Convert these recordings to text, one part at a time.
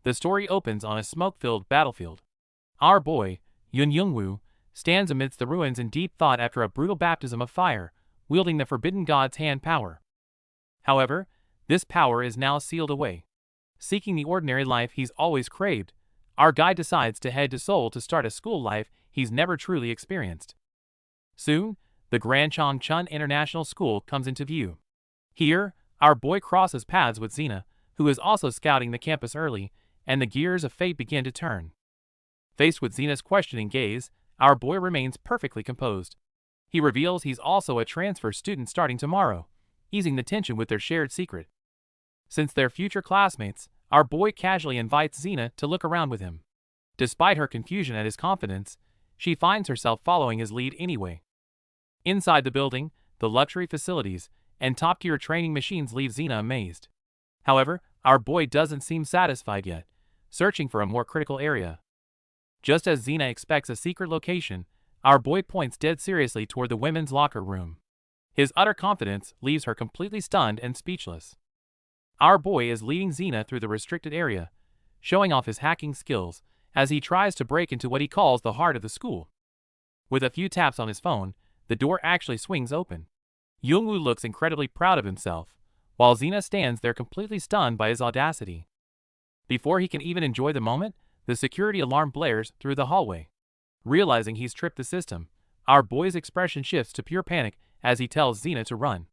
The story opens on a smoke-filled battlefield. Our boy, Yun Youngwoo, stands amidst the ruins in deep thought after a brutal baptism of fire, wielding the forbidden god's hand power. However, this power is now sealed away. Seeking the ordinary life he's always craved, our guy decides to head to Seoul to start a school life he's never truly experienced. Soon, the Grand Chongchun International School comes into view. Here, our boy crosses paths with Xena, who is also scouting the campus early, and the gears of fate begin to turn. Faced with Xena's questioning gaze, our boy remains perfectly composed. He reveals he's also a transfer student starting tomorrow, easing the tension with their shared secret. Since they're future classmates, our boy casually invites Xena to look around with him. Despite her confusion at his confidence, she finds herself following his lead anyway. Inside the building, the luxury facilities and top-tier training machines leave Xena amazed. However, our boy doesn't seem satisfied yet, searching for a more critical area. Just as Xena expects a secret location, our boy points dead seriously toward the women's locker room. His utter confidence leaves her completely stunned and speechless. Our boy is leading Xena through the restricted area, showing off his hacking skills as he tries to break into what he calls the heart of the school. With a few taps on his phone, the door actually swings open. Youngwoo looks incredibly proud of himself, while Xena stands there completely stunned by his audacity. Before he can even enjoy the moment, the security alarm blares through the hallway. Realizing he's tripped the system, our boy's expression shifts to pure panic as he tells Xena to run.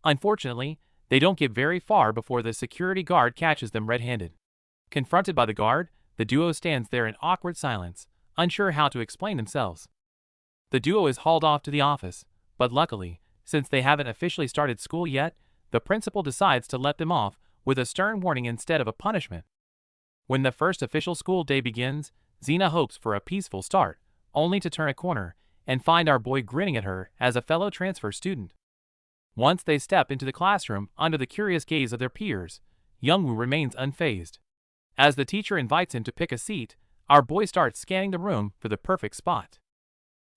Unfortunately, they don't get very far before the security guard catches them red-handed. Confronted by the guard, the duo stands there in awkward silence, unsure how to explain themselves. The duo is hauled off to the office, but luckily, since they haven't officially started school yet, the principal decides to let them off with a stern warning instead of a punishment. When the first official school day begins, Xena hopes for a peaceful start, only to turn a corner and find our boy grinning at her as a fellow transfer student. Once they step into the classroom under the curious gaze of their peers, Youngwoo remains unfazed. As the teacher invites him to pick a seat, our boy starts scanning the room for the perfect spot.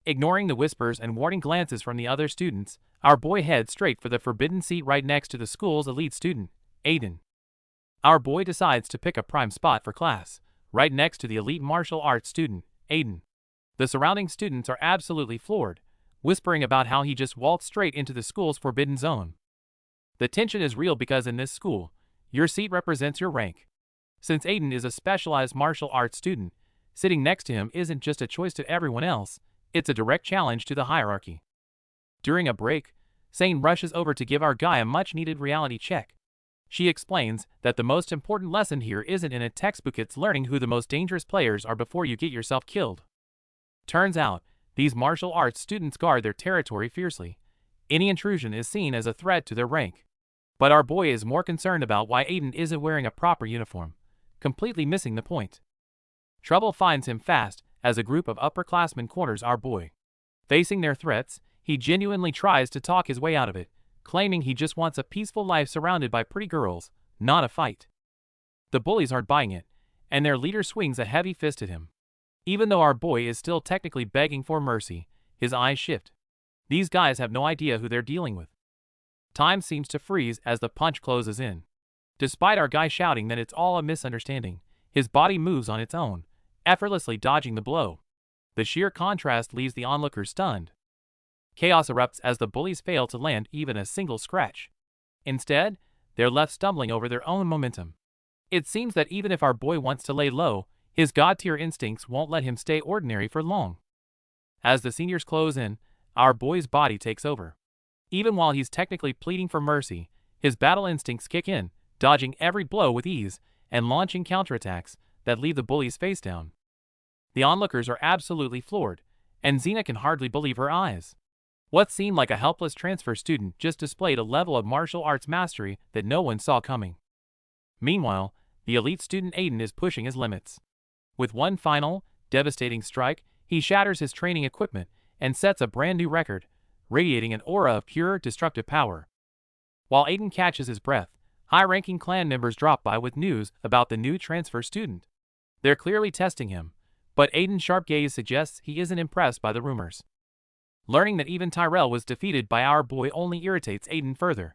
Ignoring the whispers and warning glances from the other students, our boy heads straight for the forbidden seat right next to the school's elite student, Aiden. Our boy decides to pick a prime spot for class, right next to the elite martial arts student, Aiden. The surrounding students are absolutely floored, whispering about how he just waltzed straight into the school's forbidden zone. The tension is real because in this school, your seat represents your rank. Since Aiden is a specialized martial arts student, sitting next to him isn't just a choice to everyone else, it's a direct challenge to the hierarchy. During a break, Sane rushes over to give our guy a much-needed reality check. She explains that the most important lesson here isn't in a textbook, it's learning who the most dangerous players are before you get yourself killed. Turns out, these martial arts students guard their territory fiercely. Any intrusion is seen as a threat to their rank. But our boy is more concerned about why Aiden isn't wearing a proper uniform, completely missing the point. Trouble finds him fast as a group of upperclassmen corners our boy. Facing their threats, he genuinely tries to talk his way out of it, claiming he just wants a peaceful life surrounded by pretty girls, not a fight. The bullies aren't buying it, and their leader swings a heavy fist at him. Even though our boy is still technically begging for mercy, his eyes shift. These guys have no idea who they're dealing with. Time seems to freeze as the punch closes in. Despite our guy shouting that it's all a misunderstanding, his body moves on its own, effortlessly dodging the blow. The sheer contrast leaves the onlookers stunned. Chaos erupts as the bullies fail to land even a single scratch. Instead, they're left stumbling over their own momentum. It seems that even if our boy wants to lay low, his god-tier instincts won't let him stay ordinary for long. As the seniors close in, our boy's body takes over. Even while he's technically pleading for mercy, his battle instincts kick in, dodging every blow with ease and launching counterattacks that leave the bullies face down. The onlookers are absolutely floored, and Xena can hardly believe her eyes. What seemed like a helpless transfer student just displayed a level of martial arts mastery that no one saw coming. Meanwhile, the elite student Aiden is pushing his limits. With one final, devastating strike, he shatters his training equipment and sets a brand new record, radiating an aura of pure, destructive power. While Aiden catches his breath, high-ranking clan members drop by with news about the new transfer student. They're clearly testing him, but Aiden's sharp gaze suggests he isn't impressed by the rumors. Learning that even Tyrell was defeated by our boy only irritates Aiden further.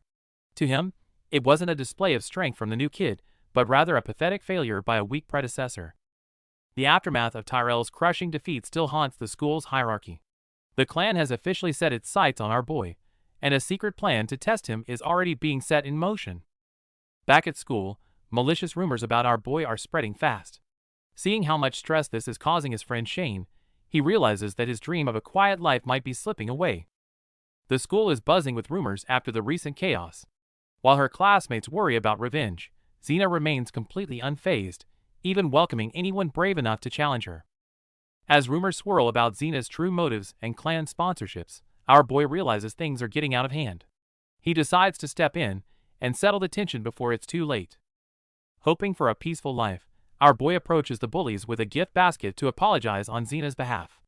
To him, it wasn't a display of strength from the new kid, but rather a pathetic failure by a weak predecessor. The aftermath of Tyrell's crushing defeat still haunts the school's hierarchy. The clan has officially set its sights on our boy, and a secret plan to test him is already being set in motion. Back at school, malicious rumors about our boy are spreading fast. Seeing how much stress this is causing his friend Shane, he realizes that his dream of a quiet life might be slipping away. The school is buzzing with rumors after the recent chaos. While her classmates worry about revenge, Xena remains completely unfazed, even welcoming anyone brave enough to challenge her. As rumors swirl about Xena's true motives and clan sponsorships, our boy realizes things are getting out of hand. He decides to step in and settle the tension before it's too late. Hoping for a peaceful life, our boy approaches the bullies with a gift basket to apologize on Xena's behalf.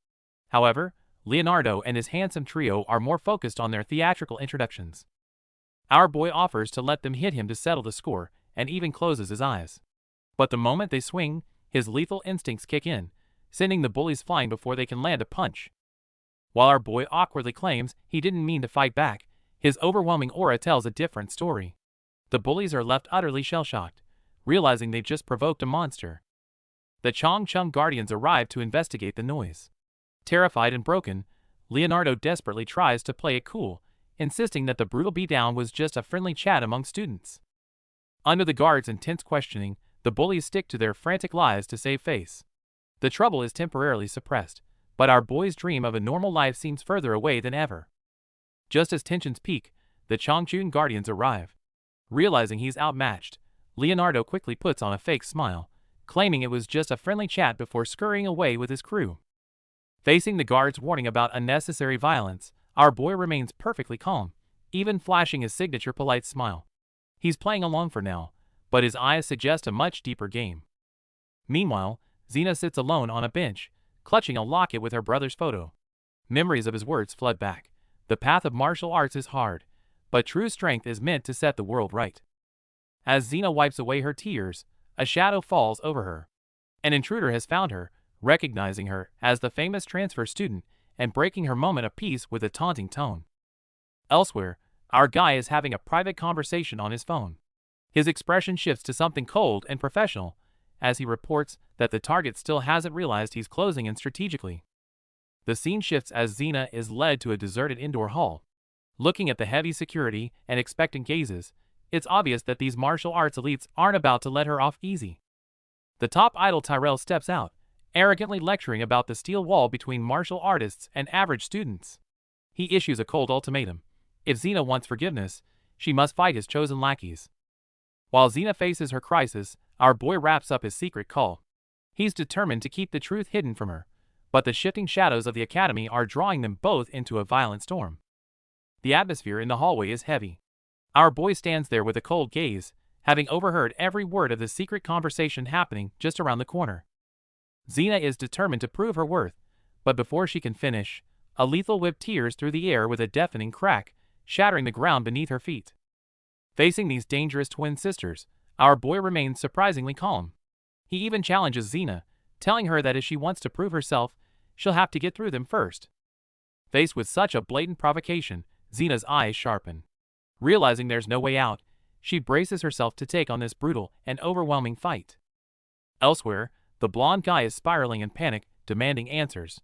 However, Leonardo and his handsome trio are more focused on their theatrical introductions. Our boy offers to let them hit him to settle the score, and even closes his eyes. But the moment they swing, his lethal instincts kick in, sending the bullies flying before they can land a punch. While our boy awkwardly claims he didn't mean to fight back, his overwhelming aura tells a different story. The bullies are left utterly shell-shocked, realizing they've just provoked a monster. The Chong-Chung Guardians arrive to investigate the noise. Terrified and broken, Leonardo desperately tries to play it cool, insisting that the brutal beatdown was just a friendly chat among students. Under the guards' intense questioning, the bullies stick to their frantic lies to save face. The trouble is temporarily suppressed, but our boy's dream of a normal life seems further away than ever. Just as tensions peak, the Chong-Chung Guardians arrive. Realizing he's outmatched, Leonardo quickly puts on a fake smile, claiming it was just a friendly chat before scurrying away with his crew. Facing the guards' warning about unnecessary violence, our boy remains perfectly calm, even flashing his signature polite smile. He's playing along for now, but his eyes suggest a much deeper game. Meanwhile, Xena sits alone on a bench, clutching a locket with her brother's photo. Memories of his words flood back. The path of martial arts is hard, but true strength is meant to set the world right. As Xena wipes away her tears, a shadow falls over her. An intruder has found her, recognizing her as the famous transfer student and breaking her moment of peace with a taunting tone. Elsewhere, our guy is having a private conversation on his phone. His expression shifts to something cold and professional as he reports that the target still hasn't realized he's closing in strategically. The scene shifts as Xena is led to a deserted indoor hall. Looking at the heavy security and expectant gazes, it's obvious that these martial arts elites aren't about to let her off easy. The top idol Tyrell steps out, arrogantly lecturing about the steel wall between martial artists and average students. He issues a cold ultimatum. If Xena wants forgiveness, she must fight his chosen lackeys. While Xena faces her crisis, our boy wraps up his secret call. He's determined to keep the truth hidden from her, but the shifting shadows of the academy are drawing them both into a violent storm. The atmosphere in the hallway is heavy. Our boy stands there with a cold gaze, having overheard every word of the secret conversation happening just around the corner. Xena is determined to prove her worth, but before she can finish, a lethal whip tears through the air with a deafening crack, shattering the ground beneath her feet. Facing these dangerous twin sisters, our boy remains surprisingly calm. He even challenges Xena, telling her that if she wants to prove herself, she'll have to get through them first. Faced with such a blatant provocation, Xena's eyes sharpen. Realizing there's no way out, she braces herself to take on this brutal and overwhelming fight. Elsewhere, the blonde guy is spiraling in panic, demanding answers.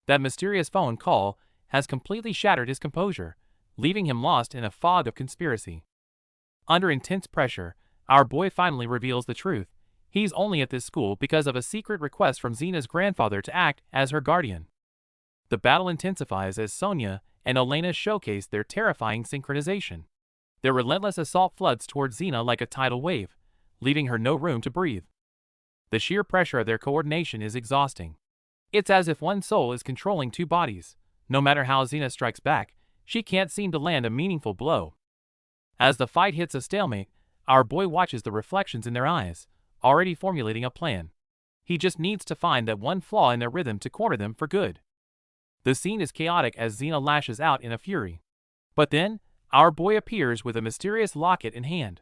That mysterious phone call has completely shattered his composure, leaving him lost in a fog of conspiracy. Under intense pressure, our boy finally reveals the truth. He's only at this school because of a secret request from Xena's grandfather to act as her guardian. The battle intensifies as Sonia and Elena showcase their terrifying synchronization. Their relentless assault floods towards Xena like a tidal wave, leaving her no room to breathe. The sheer pressure of their coordination is exhausting. It's as if one soul is controlling two bodies. No matter how Xena strikes back, she can't seem to land a meaningful blow. As the fight hits a stalemate, our boy watches the reflections in their eyes, already formulating a plan. He just needs to find that one flaw in their rhythm to corner them for good. The scene is chaotic as Xena lashes out in a fury. But then, our boy appears with a mysterious locket in hand.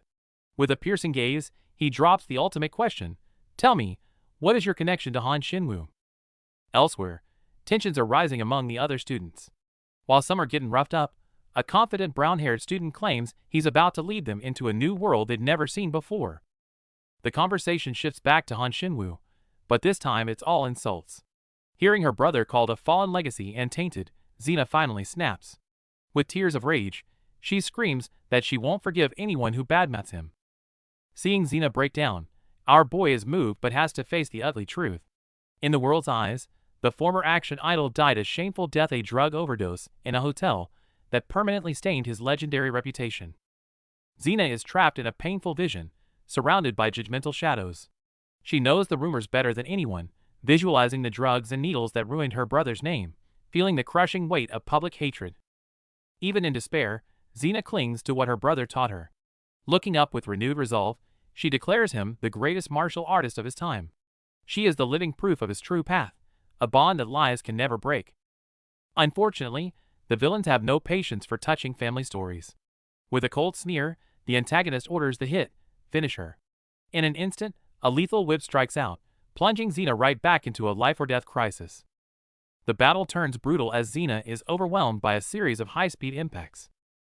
With a piercing gaze, he drops the ultimate question. Tell me, what is your connection to Han Xinwu? Elsewhere, tensions are rising among the other students. While some are getting roughed up, a confident brown-haired student claims he's about to lead them into a new world they'd never seen before. The conversation shifts back to Han Xinwu, but this time it's all insults. Hearing her brother called a fallen legacy and tainted, Xena finally snaps. With tears of rage, she screams that she won't forgive anyone who badmouths him. Seeing Xena break down, our boy is moved but has to face the ugly truth. In the world's eyes, the former action idol died a shameful death, a drug overdose, in a hotel that permanently stained his legendary reputation. Xena is trapped in a painful vision, surrounded by judgmental shadows. She knows the rumors better than anyone, visualizing the drugs and needles that ruined her brother's name, feeling the crushing weight of public hatred. Even in despair, Xena clings to what her brother taught her. Looking up with renewed resolve, she declares him the greatest martial artist of his time. She is the living proof of his true path, a bond that lies can never break. Unfortunately, the villains have no patience for touching family stories. With a cold sneer, the antagonist orders the hit, finish her. In an instant, a lethal whip strikes out, plunging Xena right back into a life-or-death crisis. The battle turns brutal as Xena is overwhelmed by a series of high-speed impacts.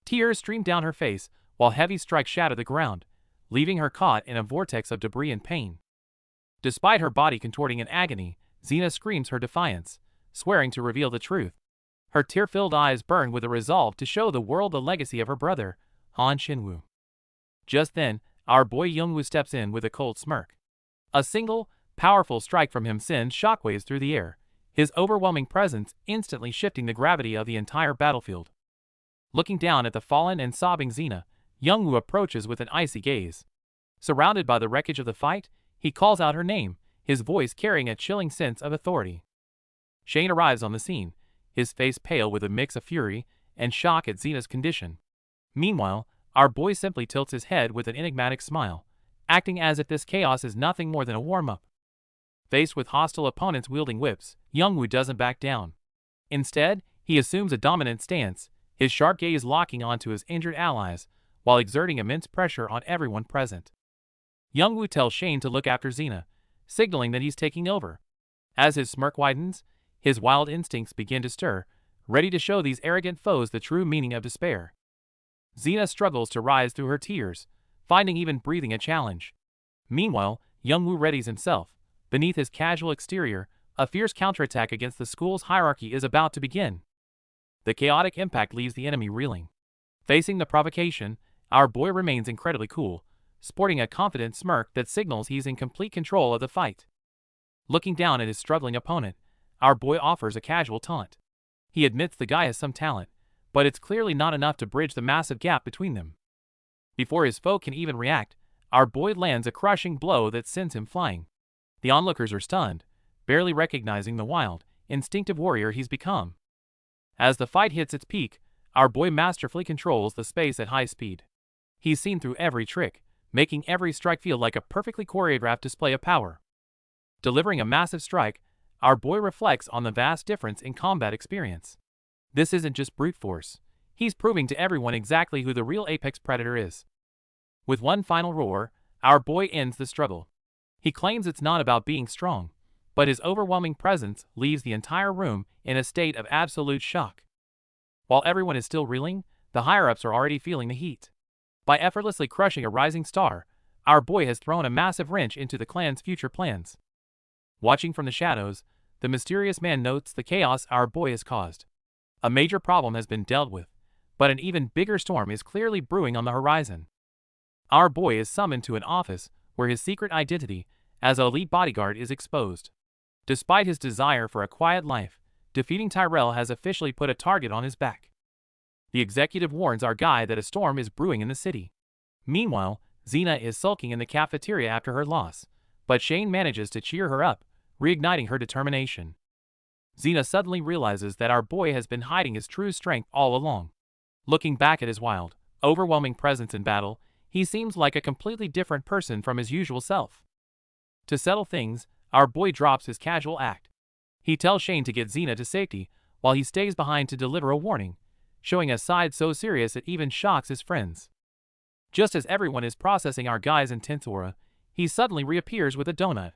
Tears stream down her face, while heavy strikes shatter the ground, leaving her caught in a vortex of debris and pain. Despite her body contorting in agony, Xena screams her defiance, swearing to reveal the truth. Her tear-filled eyes burn with a resolve to show the world the legacy of her brother, Han Xinwu. Just then, our boy Youngwoo steps in with a cold smirk. A single, powerful strike from him sends shockwaves through the air, his overwhelming presence instantly shifting the gravity of the entire battlefield. Looking down at the fallen and sobbing Xena, Youngwoo approaches with an icy gaze. Surrounded by the wreckage of the fight, he calls out her name, his voice carrying a chilling sense of authority. Shane arrives on the scene, his face pale with a mix of fury and shock at Xena's condition. Meanwhile, our boy simply tilts his head with an enigmatic smile, acting as if this chaos is nothing more than a warm-up. Faced with hostile opponents wielding whips, Youngwoo doesn't back down. Instead, he assumes a dominant stance, his sharp gaze locking onto his injured allies, while exerting immense pressure on everyone present. Youngwoo tells Shane to look after Xena, signaling that he's taking over. As his smirk widens, his wild instincts begin to stir, ready to show these arrogant foes the true meaning of despair. Xena struggles to rise through her tears, finding even breathing a challenge. Meanwhile, Youngwoo readies himself. Beneath his casual exterior, a fierce counterattack against the school's hierarchy is about to begin. The chaotic impact leaves the enemy reeling. Facing the provocation, our boy remains incredibly cool, sporting a confident smirk that signals he's in complete control of the fight. Looking down at his struggling opponent, our boy offers a casual taunt. He admits the guy has some talent, but it's clearly not enough to bridge the massive gap between them. Before his foe can even react, our boy lands a crushing blow that sends him flying. The onlookers are stunned, barely recognizing the wild, instinctive warrior he's become. As the fight hits its peak, our boy masterfully controls the space at high speed. He's seen through every trick, making every strike feel like a perfectly choreographed display of power. Delivering a massive strike, our boy reflects on the vast difference in combat experience. This isn't just brute force. He's proving to everyone exactly who the real apex predator is. With one final roar, our boy ends the struggle. He claims it's not about being strong, but his overwhelming presence leaves the entire room in a state of absolute shock. While everyone is still reeling, the higher-ups are already feeling the heat. By effortlessly crushing a rising star, our boy has thrown a massive wrench into the clan's future plans. Watching from the shadows, the mysterious man notes the chaos our boy has caused. A major problem has been dealt with, but an even bigger storm is clearly brewing on the horizon. Our boy is summoned to an office where his secret identity as an elite bodyguard is exposed. Despite his desire for a quiet life, defeating Tyrell has officially put a target on his back. The executive warns our guy that a storm is brewing in the city. Meanwhile, Xena is sulking in the cafeteria after her loss, but Shane manages to cheer her up, reigniting her determination. Xena suddenly realizes that our boy has been hiding his true strength all along. Looking back at his wild, overwhelming presence in battle, he seems like a completely different person from his usual self. To settle things, our boy drops his casual act. He tells Shane to get Xena to safety, while he stays behind to deliver a warning, showing a side so serious it even shocks his friends. Just as everyone is processing our guy's intense aura, he suddenly reappears with a donut.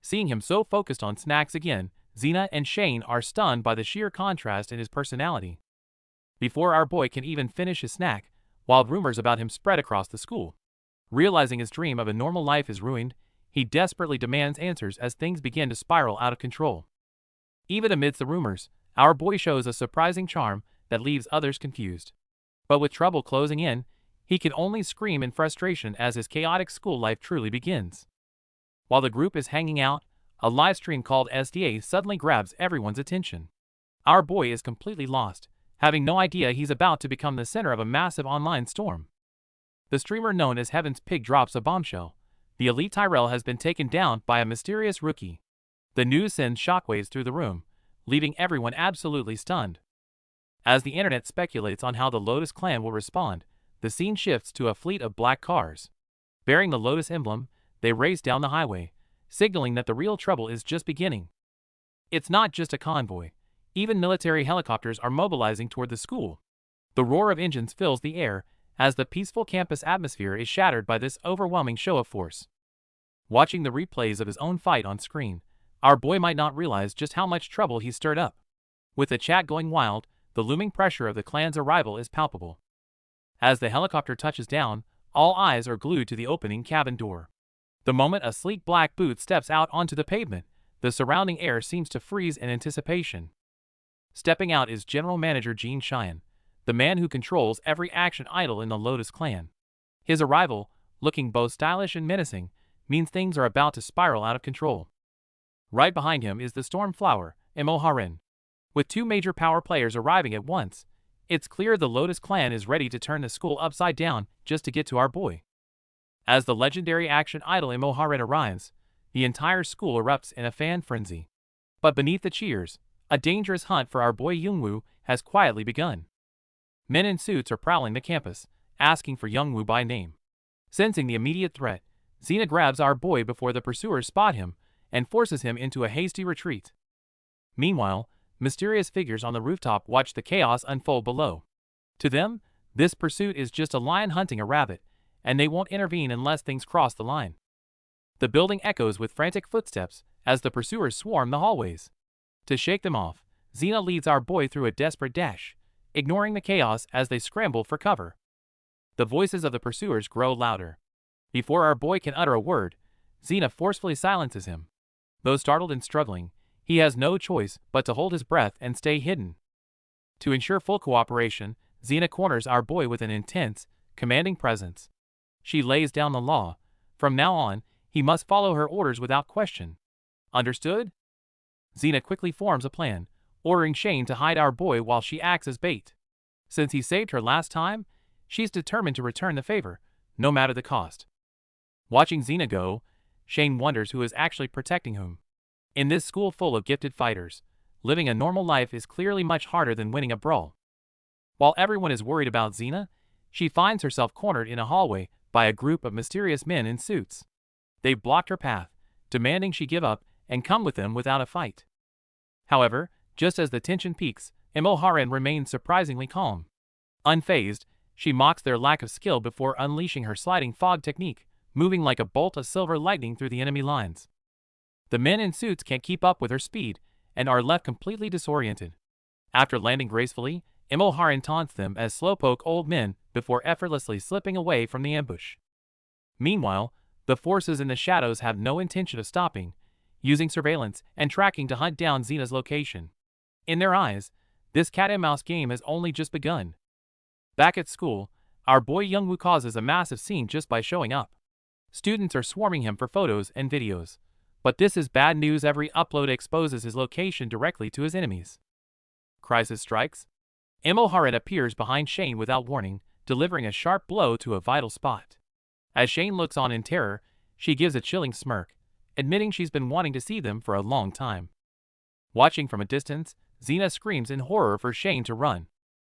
Seeing him so focused on snacks again, Xena and Shane are stunned by the sheer contrast in his personality. Before our boy can even finish his snack, wild rumors about him spread across the school. Realizing his dream of a normal life is ruined, he desperately demands answers as things begin to spiral out of control. Even amidst the rumors, our boy shows a surprising charm that leaves others confused. But with trouble closing in, he can only scream in frustration as his chaotic school life truly begins. While the group is hanging out, a live stream called SDA suddenly grabs everyone's attention. Our boy is completely lost, having no idea he's about to become the center of a massive online storm. The streamer known as Heaven's Pig drops a bombshell. The elite Tyrell has been taken down by a mysterious rookie. The news sends shockwaves through the room, leaving everyone absolutely stunned. As the internet speculates on how the Lotus clan will respond, the scene shifts to a fleet of black cars. Bearing the Lotus emblem, they race down the highway, signaling that the real trouble is just beginning. It's not just a convoy. Even military helicopters are mobilizing toward the school. The roar of engines fills the air as the peaceful campus atmosphere is shattered by this overwhelming show of force. Watching the replays of his own fight on screen, our boy might not realize just how much trouble he's stirred up. With the chat going wild, the looming pressure of the clan's arrival is palpable. As the helicopter touches down, all eyes are glued to the opening cabin door. The moment a sleek black boot steps out onto the pavement, the surrounding air seems to freeze in anticipation. Stepping out is General Manager Gene Cheyenne, the man who controls every action idol in the Lotus clan. His arrival, looking both stylish and menacing, means things are about to spiral out of control. Right behind him is the Storm Flower, Imoharen. With two major power players arriving at once, it's clear the Lotus clan is ready to turn the school upside down just to get to our boy. As the legendary action idol Imoharen arrives, the entire school erupts in a fan frenzy. But beneath the cheers, a dangerous hunt for our boy Youngwoo has quietly begun. Men in suits are prowling the campus, asking for Youngwoo by name. Sensing the immediate threat, Xena grabs our boy before the pursuers spot him and forces him into a hasty retreat. Meanwhile, mysterious figures on the rooftop watch the chaos unfold below. To them, this pursuit is just a lion hunting a rabbit, and they won't intervene unless things cross the line. The building echoes with frantic footsteps as the pursuers swarm the hallways. To shake them off, Xena leads our boy through a desperate dash, ignoring the chaos as they scramble for cover. The voices of the pursuers grow louder. Before our boy can utter a word, Xena forcefully silences him. Though startled and struggling, he has no choice but to hold his breath and stay hidden. To ensure full cooperation, Xena corners our boy with an intense, commanding presence. She lays down the law. From now on, he must follow her orders without question. Understood? Xena quickly forms a plan, ordering Shane to hide our boy while she acts as bait. Since he saved her last time, she's determined to return the favor, no matter the cost. Watching Xena go, Shane wonders who is actually protecting whom. In this school full of gifted fighters, living a normal life is clearly much harder than winning a brawl. While everyone is worried about Xena, she finds herself cornered in a hallway by a group of mysterious men in suits. They've blocked her path, demanding she give up and come with them without a fight. However, just as the tension peaks, Imoharen remains surprisingly calm. Unfazed, she mocks their lack of skill before unleashing her sliding fog technique, moving like a bolt of silver lightning through the enemy lines. The men in suits can't keep up with her speed and are left completely disoriented. After landing gracefully, Imoharen taunts them as slowpoke old men before effortlessly slipping away from the ambush. Meanwhile, the forces in the shadows have no intention of stopping, using surveillance and tracking to hunt down Xena's location. In their eyes, this cat-and-mouse game has only just begun. Back at school, our boy Youngwoo causes a massive scene just by showing up. Students are swarming him for photos and videos. But this is bad news. Every upload exposes his location directly to his enemies. Crisis strikes. Imoharen appears behind Shane without warning, delivering a sharp blow to a vital spot. As Shane looks on in terror, she gives a chilling smirk, admitting she's been wanting to see them for a long time. Watching from a distance, Xena screams in horror for Shane to run.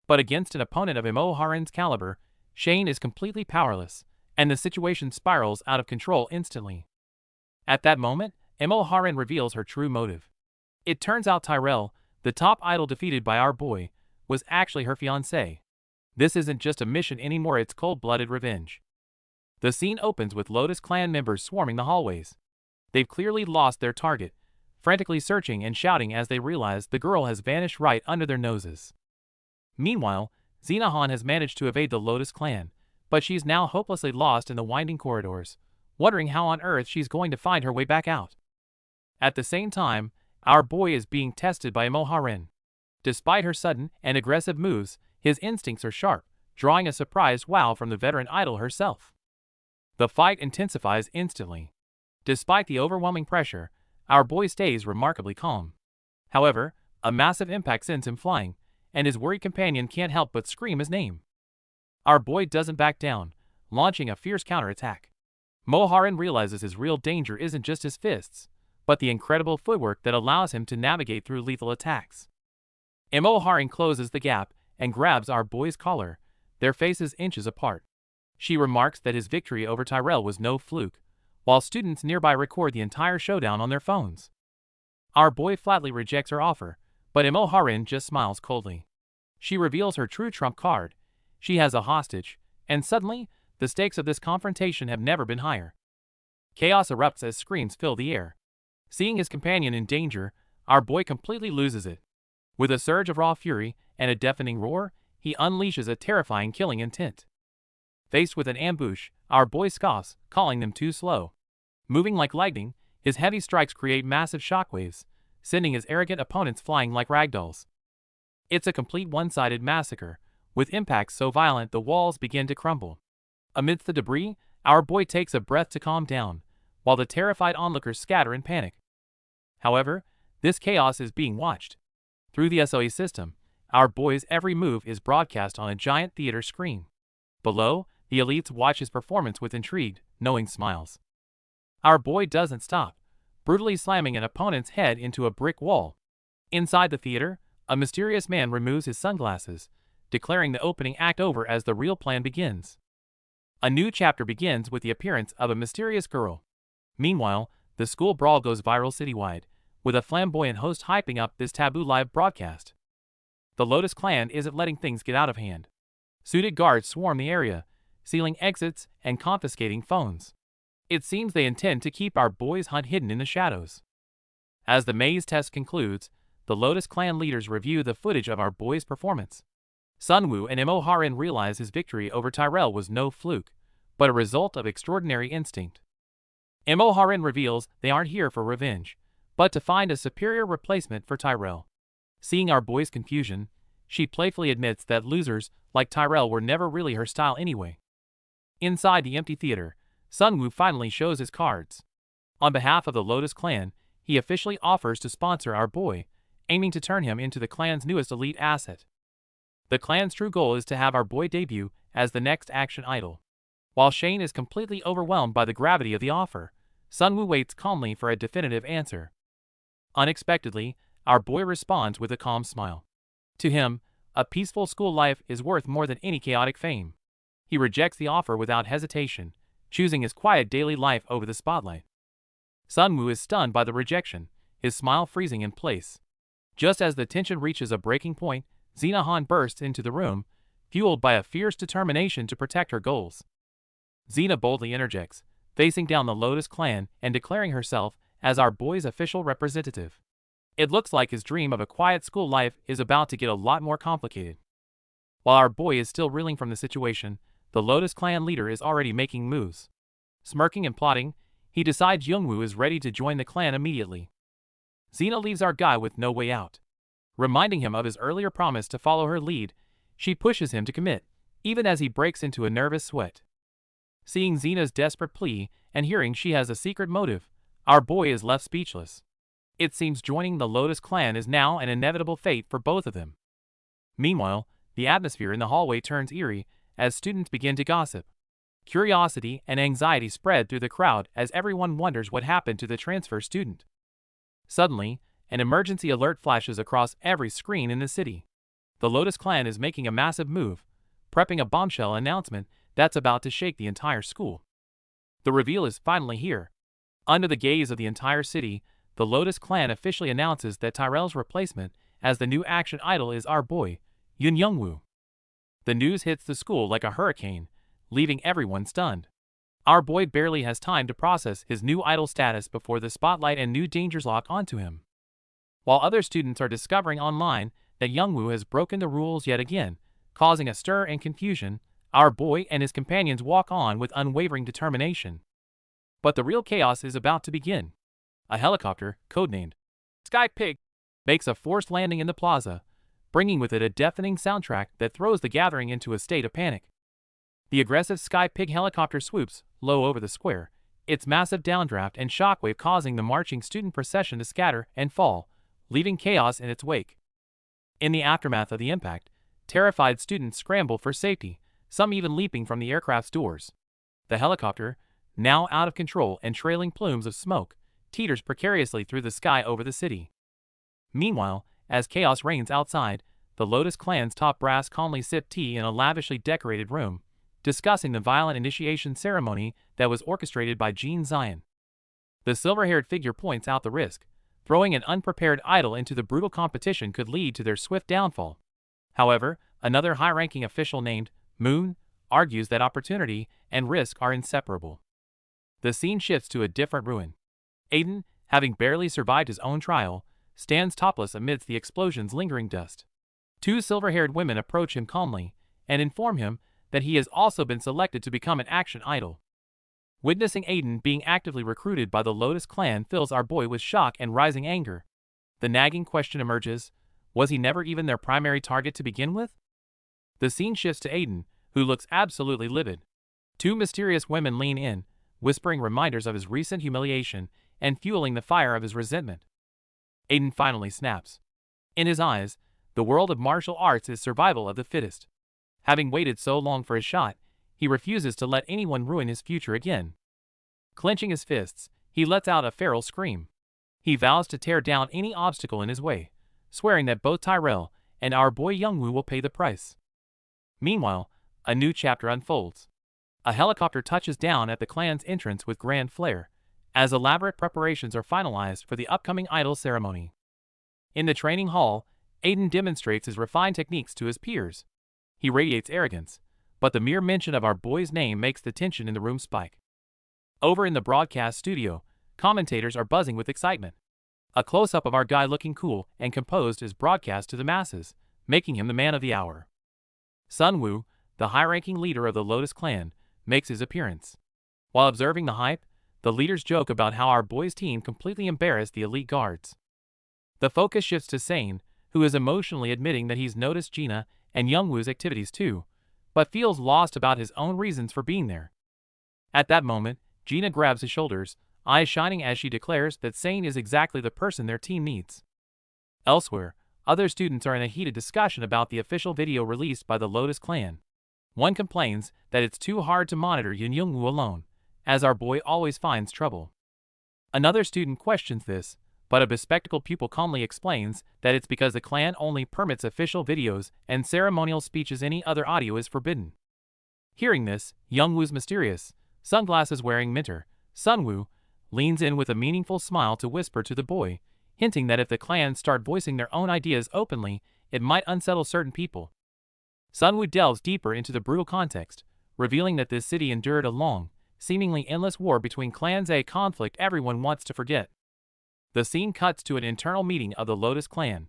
But against an opponent of Imoharen's caliber, Shane is completely powerless, and the situation spirals out of control instantly. At that moment, Imoharen reveals her true motive. It turns out Tyrell, the top idol defeated by our boy, was actually her fiancé. This isn't just a mission anymore, it's cold-blooded revenge. The scene opens with Lotus clan members swarming the hallways. They've clearly lost their target, frantically searching and shouting as they realize the girl has vanished right under their noses. Meanwhile, Xena Han has managed to evade the Lotus clan, but she's now hopelessly lost in the winding corridors, wondering how on earth she's going to find her way back out. At the same time, our boy is being tested by Moharin. Despite her sudden and aggressive moves, his instincts are sharp, drawing a surprised wow from the veteran idol herself. The fight intensifies instantly. Despite the overwhelming pressure, our boy stays remarkably calm. However, a massive impact sends him flying, and his worried companion can't help but scream his name. Our boy doesn't back down, launching a fierce counterattack. Moharin realizes his real danger isn't just his fists, but the incredible footwork that allows him to navigate through lethal attacks. Moharin closes the gap and grabs our boy's collar, their faces inches apart. She remarks that his victory over Tyrell was no fluke, while students nearby record the entire showdown on their phones. Our boy flatly rejects her offer, but Moharin just smiles coldly. She reveals her true trump card. She has a hostage, and suddenly, the stakes of this confrontation have never been higher. Chaos erupts as screams fill the air. Seeing his companion in danger, our boy completely loses it. With a surge of raw fury and a deafening roar, he unleashes a terrifying killing intent. Faced with an ambush, our boy scoffs, calling them too slow. Moving like lightning, his heavy strikes create massive shockwaves, sending his arrogant opponents flying like ragdolls. It's a complete one-sided massacre, with impacts so violent the walls begin to crumble. Amidst the debris, our boy takes a breath to calm down, while the terrified onlookers scatter in panic. However, this chaos is being watched. Through the SOE system, our boy's every move is broadcast on a giant theater screen. Below, the elites watch his performance with intrigued, knowing smiles. Our boy doesn't stop, brutally slamming an opponent's head into a brick wall. Inside the theater, a mysterious man removes his sunglasses, declaring the opening act over as the real plan begins. A new chapter begins with the appearance of a mysterious girl. Meanwhile, the school brawl goes viral citywide, with a flamboyant host hyping up this taboo live broadcast. The Lotus Clan isn't letting things get out of hand. Suited guards swarm the area, sealing exits and confiscating phones. It seems they intend to keep our boy's hunt hidden in the shadows. As the maze test concludes, the Lotus Clan leaders review the footage of our boy's performance. Sunwoo and Moharin realize his victory over Tyrell was no fluke, but a result of extraordinary instinct. Moharin reveals they aren't here for revenge, but to find a superior replacement for Tyrell. Seeing our boy's confusion, she playfully admits that losers like Tyrell were never really her style anyway. Inside the empty theater, Sunwoo finally shows his cards. On behalf of the Lotus Clan, he officially offers to sponsor our boy, aiming to turn him into the clan's newest elite asset. The clan's true goal is to have our boy debut as the next action idol. While Shane is completely overwhelmed by the gravity of the offer, Sunwoo waits calmly for a definitive answer. Unexpectedly, our boy responds with a calm smile. To him, a peaceful school life is worth more than any chaotic fame. He rejects the offer without hesitation, choosing his quiet daily life over the spotlight. Sunwoo is stunned by the rejection, his smile freezing in place. Just as the tension reaches a breaking point, Xena Han bursts into the room, fueled by a fierce determination to protect her goals. Xena boldly interjects, facing down the Lotus Clan and declaring herself as our boy's official representative. It looks like his dream of a quiet school life is about to get a lot more complicated. While our boy is still reeling from the situation, the Lotus Clan leader is already making moves. Smirking and plotting, he decides Youngwoo is ready to join the clan immediately. Xena leaves our guy with no way out. Reminding him of his earlier promise to follow her lead, she pushes him to commit, even as he breaks into a nervous sweat. Seeing Xena's desperate plea and hearing she has a secret motive, our boy is left speechless. It seems joining the Lotus Clan is now an inevitable fate for both of them. Meanwhile, the atmosphere in the hallway turns eerie as students begin to gossip. Curiosity and anxiety spread through the crowd as everyone wonders what happened to the transfer student. Suddenly, an emergency alert flashes across every screen in the city. The Lotus Clan is making a massive move, prepping a bombshell announcement that's about to shake the entire school. The reveal is finally here. Under the gaze of the entire city, the Lotus Clan officially announces that Tyrell's replacement as the new action idol is our boy, Youngwoo. The news hits the school like a hurricane, leaving everyone stunned. Our boy barely has time to process his new idol status before the spotlight and new dangers lock onto him. While other students are discovering online that Youngwoo has broken the rules yet again, causing a stir and confusion, Our boy and his companions walk on with unwavering determination. But the real chaos is about to begin. A helicopter, codenamed Sky Pig, makes a forced landing in the plaza, bringing with it a deafening soundtrack that throws the gathering into a state of panic. The aggressive Sky Pig helicopter swoops low over the square, its massive downdraft and shockwave causing the marching student procession to scatter and fall, leaving chaos in its wake. In the aftermath of the impact, terrified students scramble for safety, some even leaping from the aircraft's doors. The helicopter, now out of control and trailing plumes of smoke, teeters precariously through the sky over the city. Meanwhile, as chaos reigns outside, the Lotus Clan's top brass calmly sip tea in a lavishly decorated room, discussing the violent initiation ceremony that was orchestrated by Jean Zion. The silver-haired figure points out the risk. Throwing an unprepared idol into the brutal competition could lead to their swift downfall. However, another high-ranking official named Moon argues that opportunity and risk are inseparable. The scene shifts to a different ruin. Aiden, having barely survived his own trial, stands topless amidst the explosion's lingering dust. Two silver-haired women approach him calmly and inform him that he has also been selected to become an action idol. Witnessing Aiden being actively recruited by the Lotus Clan fills our boy with shock and rising anger. The nagging question emerges, was he never even their primary target to begin with? The scene shifts to Aiden, who looks absolutely livid. Two mysterious women lean in, whispering reminders of his recent humiliation and fueling the fire of his resentment. Aiden finally snaps. In his eyes, the world of martial arts is survival of the fittest. Having waited so long for his shot, he refuses to let anyone ruin his future again. Clenching his fists, he lets out a feral scream. He vows to tear down any obstacle in his way, swearing that both Tyrell and our boy Youngwoo will pay the price. Meanwhile, a new chapter unfolds. A helicopter touches down at the clan's entrance with grand flair, as elaborate preparations are finalized for the upcoming idol ceremony. In the training hall, Aiden demonstrates his refined techniques to his peers. He radiates arrogance, but the mere mention of our boy's name makes the tension in the room spike. Over in the broadcast studio, commentators are buzzing with excitement. A close-up of our guy looking cool and composed is broadcast to the masses, making him the man of the hour. Sunwoo, the high-ranking leader of the Lotus Clan, makes his appearance. While observing the hype, the leaders joke about how our boy's team completely embarrassed the elite guards. The focus shifts to Sane, who is emotionally admitting that he's noticed Gina and Youngwoo's activities too, but feels lost about his own reasons for being there. At that moment, Gina grabs his shoulders, eyes shining as she declares that Sane is exactly the person their team needs. Elsewhere, other students are in a heated discussion about the official video released by the Lotus Clan. One complains that it's too hard to monitor Youngwoo alone, as our boy always finds trouble. Another student questions this, but a bespectacled pupil calmly explains that it's because the clan only permits official videos and ceremonial speeches. Any other audio is forbidden. Hearing this, Youngwoo's mysterious, sunglasses-wearing mentor, Sunwoo, leans in with a meaningful smile to whisper to the boy, hinting that if the clans start voicing their own ideas openly, it might unsettle certain people. Sunwoo delves deeper into the brutal context, revealing that this city endured a long, seemingly endless war between clans, a conflict everyone wants to forget. The scene cuts to an internal meeting of the Lotus Clan.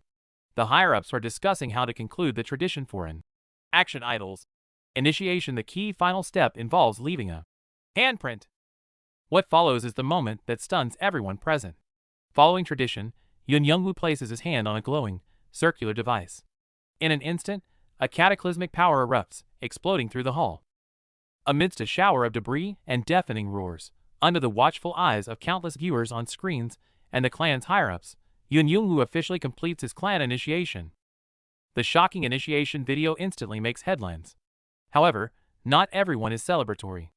The higher-ups are discussing how to conclude the tradition for an action idols initiation. The key final step involves leaving a handprint. What follows is the moment that stuns everyone present. Following tradition, Youngwoo places his hand on a glowing, circular device. In an instant, a cataclysmic power erupts, exploding through the hall. Amidst a shower of debris and deafening roars, under the watchful eyes of countless viewers on screens and the clan's higher-ups, Youngwoo officially completes his clan initiation. The shocking initiation video instantly makes headlines. However, not everyone is celebratory.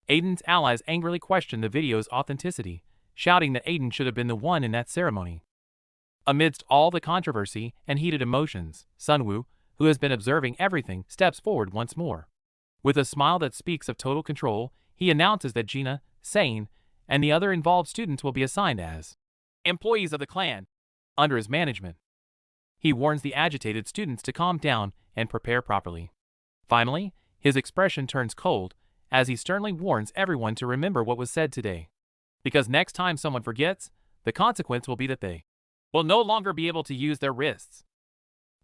Aiden's allies angrily question the video's authenticity, shouting that Aiden should have been the one in that ceremony. Amidst all the controversy and heated emotions, Sunwoo, who has been observing everything, steps forward once more. With a smile that speaks of total control, he announces that Gina, Sane, and the other involved students will be assigned as employees of the clan under his management. He warns the agitated students to calm down and prepare properly. Finally, his expression turns cold as he sternly warns everyone to remember what was said today. Because next time someone forgets, the consequence will be that they will no longer be able to use their wrists.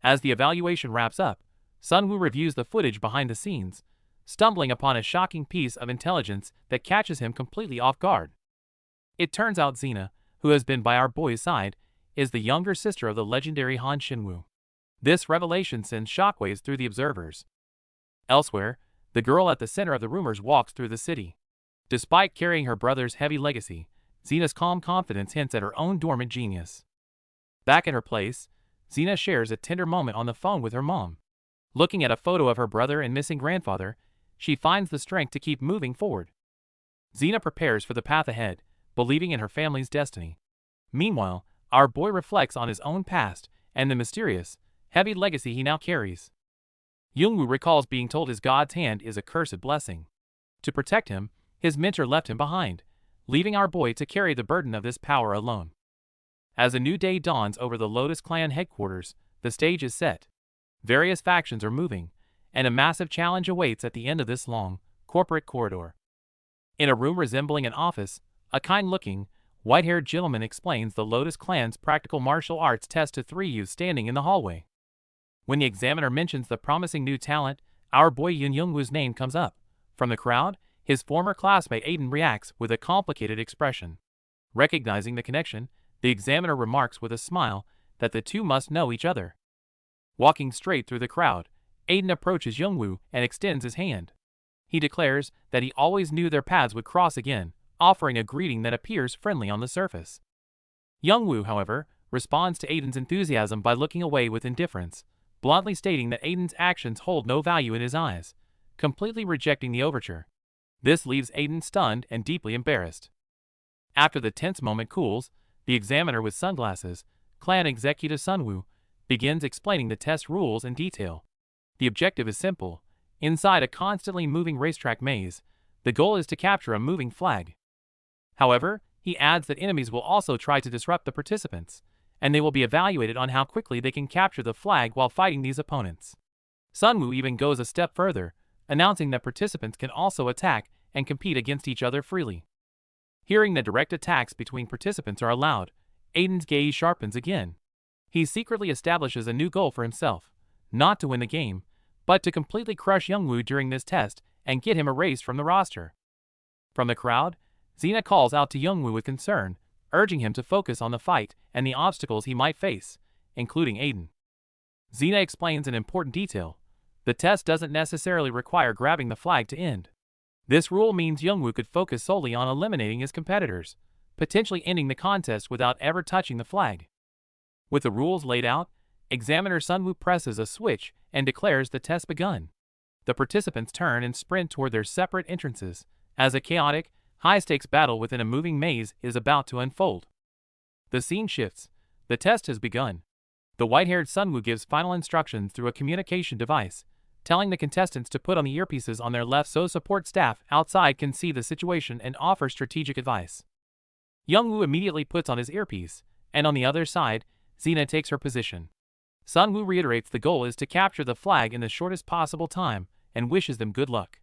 As the evaluation wraps up, Sunwoo reviews the footage behind the scenes, stumbling upon a shocking piece of intelligence that catches him completely off guard. It turns out Xena, who has been by our boy's side, is the younger sister of the legendary Han Shinwoo. This revelation sends shockwaves through the observers. Elsewhere, the girl at the center of the rumors walks through the city. Despite carrying her brother's heavy legacy, Xena's calm confidence hints at her own dormant genius. Back at her place, Xena shares a tender moment on the phone with her mom. Looking at a photo of her brother and missing grandfather, she finds the strength to keep moving forward. Xena prepares for the path ahead, believing in her family's destiny. Meanwhile, our boy reflects on his own past and the mysterious, heavy legacy he now carries. Youngwoo recalls being told his god's hand is a cursed blessing. To protect him, his mentor left him behind, leaving our boy to carry the burden of this power alone. As a new day dawns over the Lotus Clan headquarters, the stage is set. Various factions are moving, and a massive challenge awaits at the end of this long, corporate corridor. In a room resembling an office, a kind-looking, white-haired gentleman explains the Lotus Clan's practical martial arts test to three youths standing in the hallway. When the examiner mentions the promising new talent, our boy Youngwoo's name comes up. From the crowd, his former classmate Aiden reacts with a complicated expression. Recognizing the connection, the examiner remarks with a smile that the two must know each other. Walking straight through the crowd, Aiden approaches Youngwoo and extends his hand. He declares that he always knew their paths would cross again, offering a greeting that appears friendly on the surface. Youngwoo, however, responds to Aiden's enthusiasm by looking away with indifference, bluntly stating that Aiden's actions hold no value in his eyes, completely rejecting the overture. This leaves Aiden stunned and deeply embarrassed. After the tense moment cools, the examiner with sunglasses, Clan Executive Sunwoo, begins explaining the test rules in detail. The objective is simple. Inside a constantly moving racetrack maze, the goal is to capture a moving flag. However, he adds that enemies will also try to disrupt the participants, and they will be evaluated on how quickly they can capture the flag while fighting these opponents. Sunwoo even goes a step further, announcing that participants can also attack and compete against each other freely. Hearing that direct attacks between participants are allowed, Aiden's gaze sharpens again. He secretly establishes a new goal for himself, not to win the game, but to completely crush Youngwoo during this test and get him erased from the roster. From the crowd, Xena calls out to Youngwoo with concern, urging him to focus on the fight and the obstacles he might face, including Aiden. Xena explains an important detail. The test doesn't necessarily require grabbing the flag to end. This rule means Youngwoo could focus solely on eliminating his competitors, potentially ending the contest without ever touching the flag. With the rules laid out, Examiner Sunwoo presses a switch and declares the test begun. The participants turn and sprint toward their separate entrances, as a chaotic, high-stakes battle within a moving maze is about to unfold. The scene shifts. The test has begun. The white-haired Sunwoo gives final instructions through a communication device, telling the contestants to put on the earpieces on their left so support staff outside can see the situation and offer strategic advice. Youngwoo immediately puts on his earpiece, and on the other side, Xena takes her position. Sunwoo reiterates the goal is to capture the flag in the shortest possible time and wishes them good luck.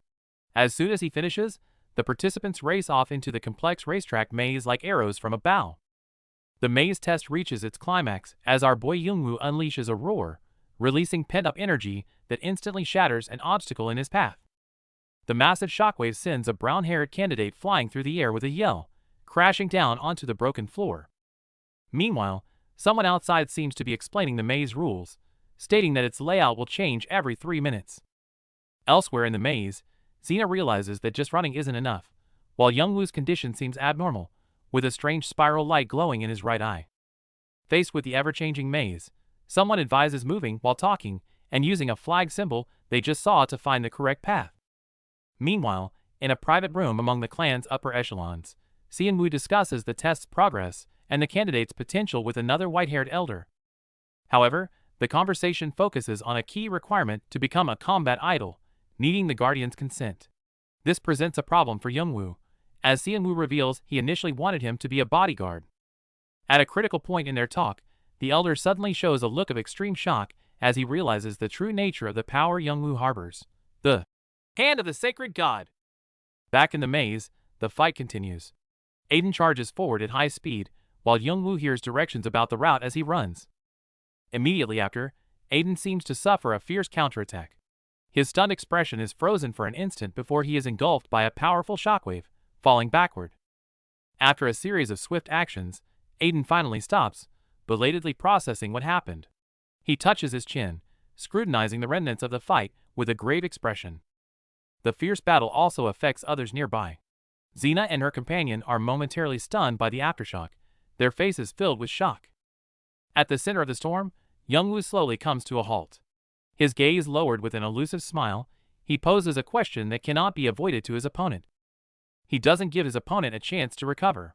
As soon as he finishes, the participants race off into the complex racetrack maze like arrows from a bow. The maze test reaches its climax as our boy Youngwoo unleashes a roar, releasing pent-up energy that instantly shatters an obstacle in his path. The massive shockwave sends a brown-haired candidate flying through the air with a yell, crashing down onto the broken floor. Meanwhile, someone outside seems to be explaining the maze rules, stating that its layout will change every 3 minutes. Elsewhere in the maze, Xena realizes that just running isn't enough, while Youngwoo's condition seems abnormal, with a strange spiral light glowing in his right eye. Faced with the ever-changing maze, someone advises moving while talking and using a flag symbol they just saw to find the correct path. Meanwhile, in a private room among the clan's upper echelons, Xianwoo discusses the test's progress and the candidate's potential with another white-haired elder. However, the conversation focuses on a key requirement to become a combat idol, needing the guardian's consent. This presents a problem for Youngwoo, as Xianwoo reveals he initially wanted him to be a bodyguard. At a critical point in their talk, the elder suddenly shows a look of extreme shock as he realizes the true nature of the power Youngwoo harbors, the hand of the sacred god. Back in the maze, the fight continues. Aiden charges forward at high speed, while Youngwoo hears directions about the route as he runs. Immediately after, Aiden seems to suffer a fierce counterattack. His stunned expression is frozen for an instant before he is engulfed by a powerful shockwave, falling backward. After a series of swift actions, Aiden finally stops, belatedly processing what happened. He touches his chin, scrutinizing the remnants of the fight with a grave expression. The fierce battle also affects others nearby. Xena and her companion are momentarily stunned by the aftershock, their faces filled with shock. At the center of the storm, Youngwoo slowly comes to a halt. His gaze lowered with an elusive smile, he poses a question that cannot be avoided to his opponent. He doesn't give his opponent a chance to recover.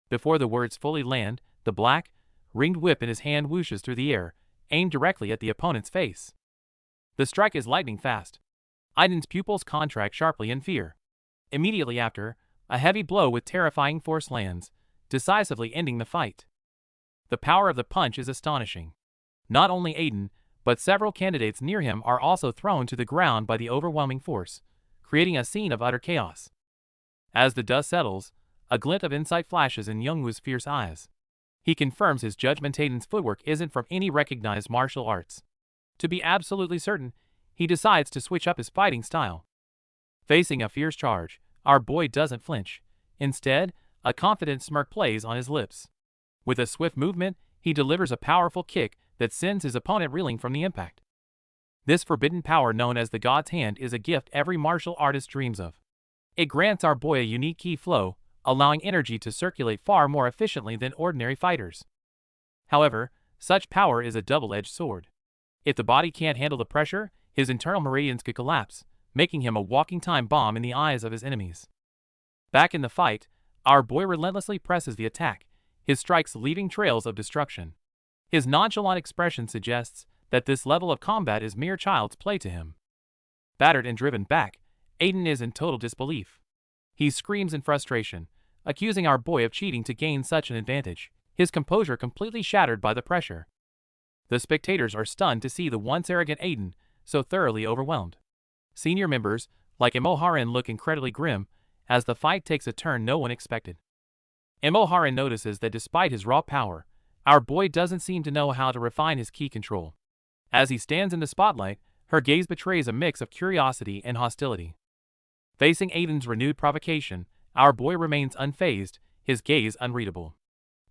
Before the words fully land, the black, ringed whip in his hand whooshes through the air, aimed directly at the opponent's face. The strike is lightning fast. Aiden's pupils contract sharply in fear. Immediately after, a heavy blow with terrifying force lands, decisively ending the fight. The power of the punch is astonishing. Not only Aiden, but several candidates near him are also thrown to the ground by the overwhelming force, creating a scene of utter chaos. As the dust settles, a glint of insight flashes in Youngwoo's fierce eyes. He confirms his judgment Aiden's footwork isn't from any recognized martial arts. To be absolutely certain, he decides to switch up his fighting style. Facing a fierce charge, our boy doesn't flinch. Instead, a confident smirk plays on his lips. With a swift movement, he delivers a powerful kick that sends his opponent reeling from the impact. This forbidden power known as the God's Hand is a gift every martial artist dreams of. It grants our boy a unique ki flow, allowing energy to circulate far more efficiently than ordinary fighters. However, such power is a double-edged sword. If the body can't handle the pressure, his internal meridians could collapse, making him a walking time bomb in the eyes of his enemies. Back in the fight, our boy relentlessly presses the attack, his strikes leaving trails of destruction. His nonchalant expression suggests that this level of combat is mere child's play to him. Battered and driven back, Aiden is in total disbelief. He screams in frustration, accusing our boy of cheating to gain such an advantage, his composure completely shattered by the pressure. The spectators are stunned to see the once arrogant Aiden so thoroughly overwhelmed. Senior members, like Imoharan, look incredibly grim as the fight takes a turn no one expected. Imoharan notices that despite his raw power, our boy doesn't seem to know how to refine his ki control. As he stands in the spotlight, her gaze betrays a mix of curiosity and hostility. Facing Aiden's renewed provocation, our boy remains unfazed, his gaze unreadable.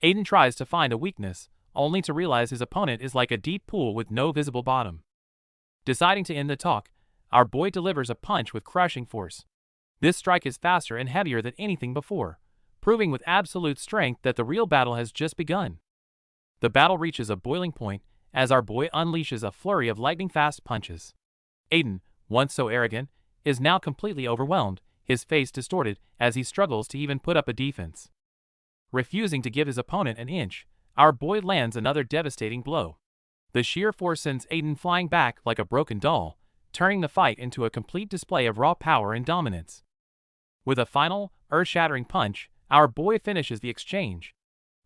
Aiden tries to find a weakness, only to realize his opponent is like a deep pool with no visible bottom. Deciding to end the talk, our boy delivers a punch with crushing force. This strike is faster and heavier than anything before, proving with absolute strength that the real battle has just begun. The battle reaches a boiling point as our boy unleashes a flurry of lightning-fast punches. Aiden, once so arrogant, is now completely overwhelmed, his face distorted as he struggles to even put up a defense. Refusing to give his opponent an inch, our boy lands another devastating blow. The sheer force sends Aiden flying back like a broken doll, turning the fight into a complete display of raw power and dominance. With a final, earth-shattering punch, our boy finishes the exchange.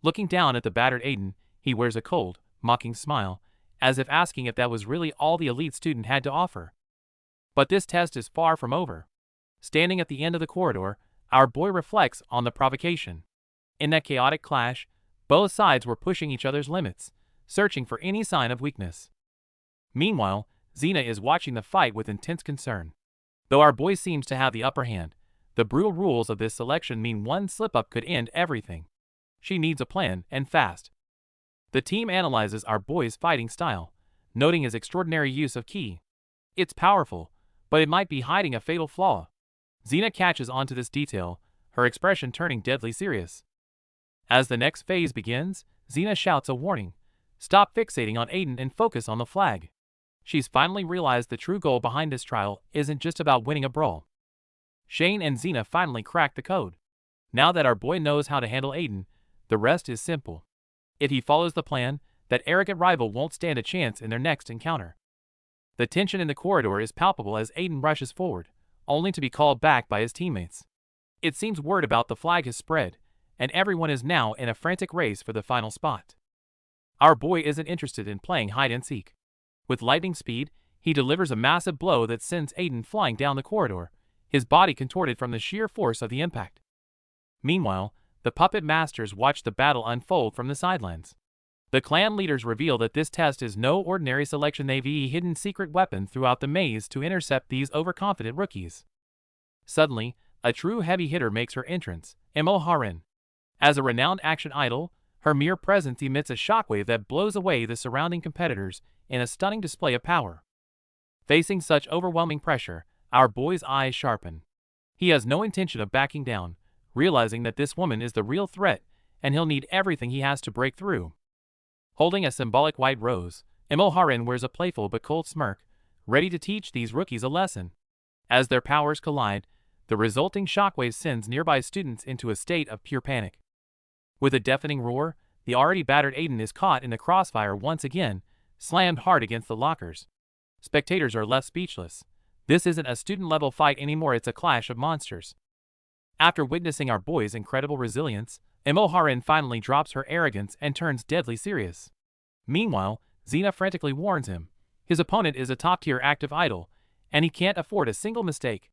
Looking down at the battered Aiden, he wears a cold, mocking smile, as if asking if that was really all the elite student had to offer. But this test is far from over. Standing at the end of the corridor, our boy reflects on the provocation. In that chaotic clash, both sides were pushing each other's limits, searching for any sign of weakness. Meanwhile, Xena is watching the fight with intense concern. Though our boy seems to have the upper hand, the brutal rules of this selection mean one slip-up could end everything. She needs a plan, and fast. The team analyzes our boy's fighting style, noting his extraordinary use of ki. It's powerful, but it might be hiding a fatal flaw. Xena catches on to this detail, her expression turning deadly serious. As the next phase begins, Xena shouts a warning. Stop fixating on Aiden and focus on the flag. She's finally realized the true goal behind this trial isn't just about winning a brawl. Shane and Xena finally crack the code. Now that our boy knows how to handle Aiden, the rest is simple. If he follows the plan, that arrogant rival won't stand a chance in their next encounter. The tension in the corridor is palpable as Aiden rushes forward, only to be called back by his teammates. It seems word about the flag has spread, and everyone is now in a frantic race for the final spot. Our boy isn't interested in playing hide-and-seek. With lightning speed, he delivers a massive blow that sends Aiden flying down the corridor, his body contorted from the sheer force of the impact. Meanwhile, the puppet masters watch the battle unfold from the sidelines. The clan leaders reveal that this test is no ordinary selection. They've hidden secret weapons throughout the maze to intercept these overconfident rookies. Suddenly, a true heavy hitter makes her entrance, Harin. As a renowned action idol, her mere presence emits a shockwave that blows away the surrounding competitors in a stunning display of power. Facing such overwhelming pressure, our boy's eyes sharpen. He has no intention of backing down, realizing that this woman is the real threat and he'll need everything he has to break through. Holding a symbolic white rose, Harin wears a playful but cold smirk, ready to teach these rookies a lesson. As their powers collide, the resulting shockwave sends nearby students into a state of pure panic. With a deafening roar, the already battered Aiden is caught in the crossfire once again, slammed hard against the lockers. Spectators are left speechless. This isn't a student-level fight anymore, it's a clash of monsters. After witnessing our boy's incredible resilience, Harin finally drops her arrogance and turns deadly serious. Meanwhile, Xena frantically warns him. His opponent is a top-tier active idol, and he can't afford a single mistake.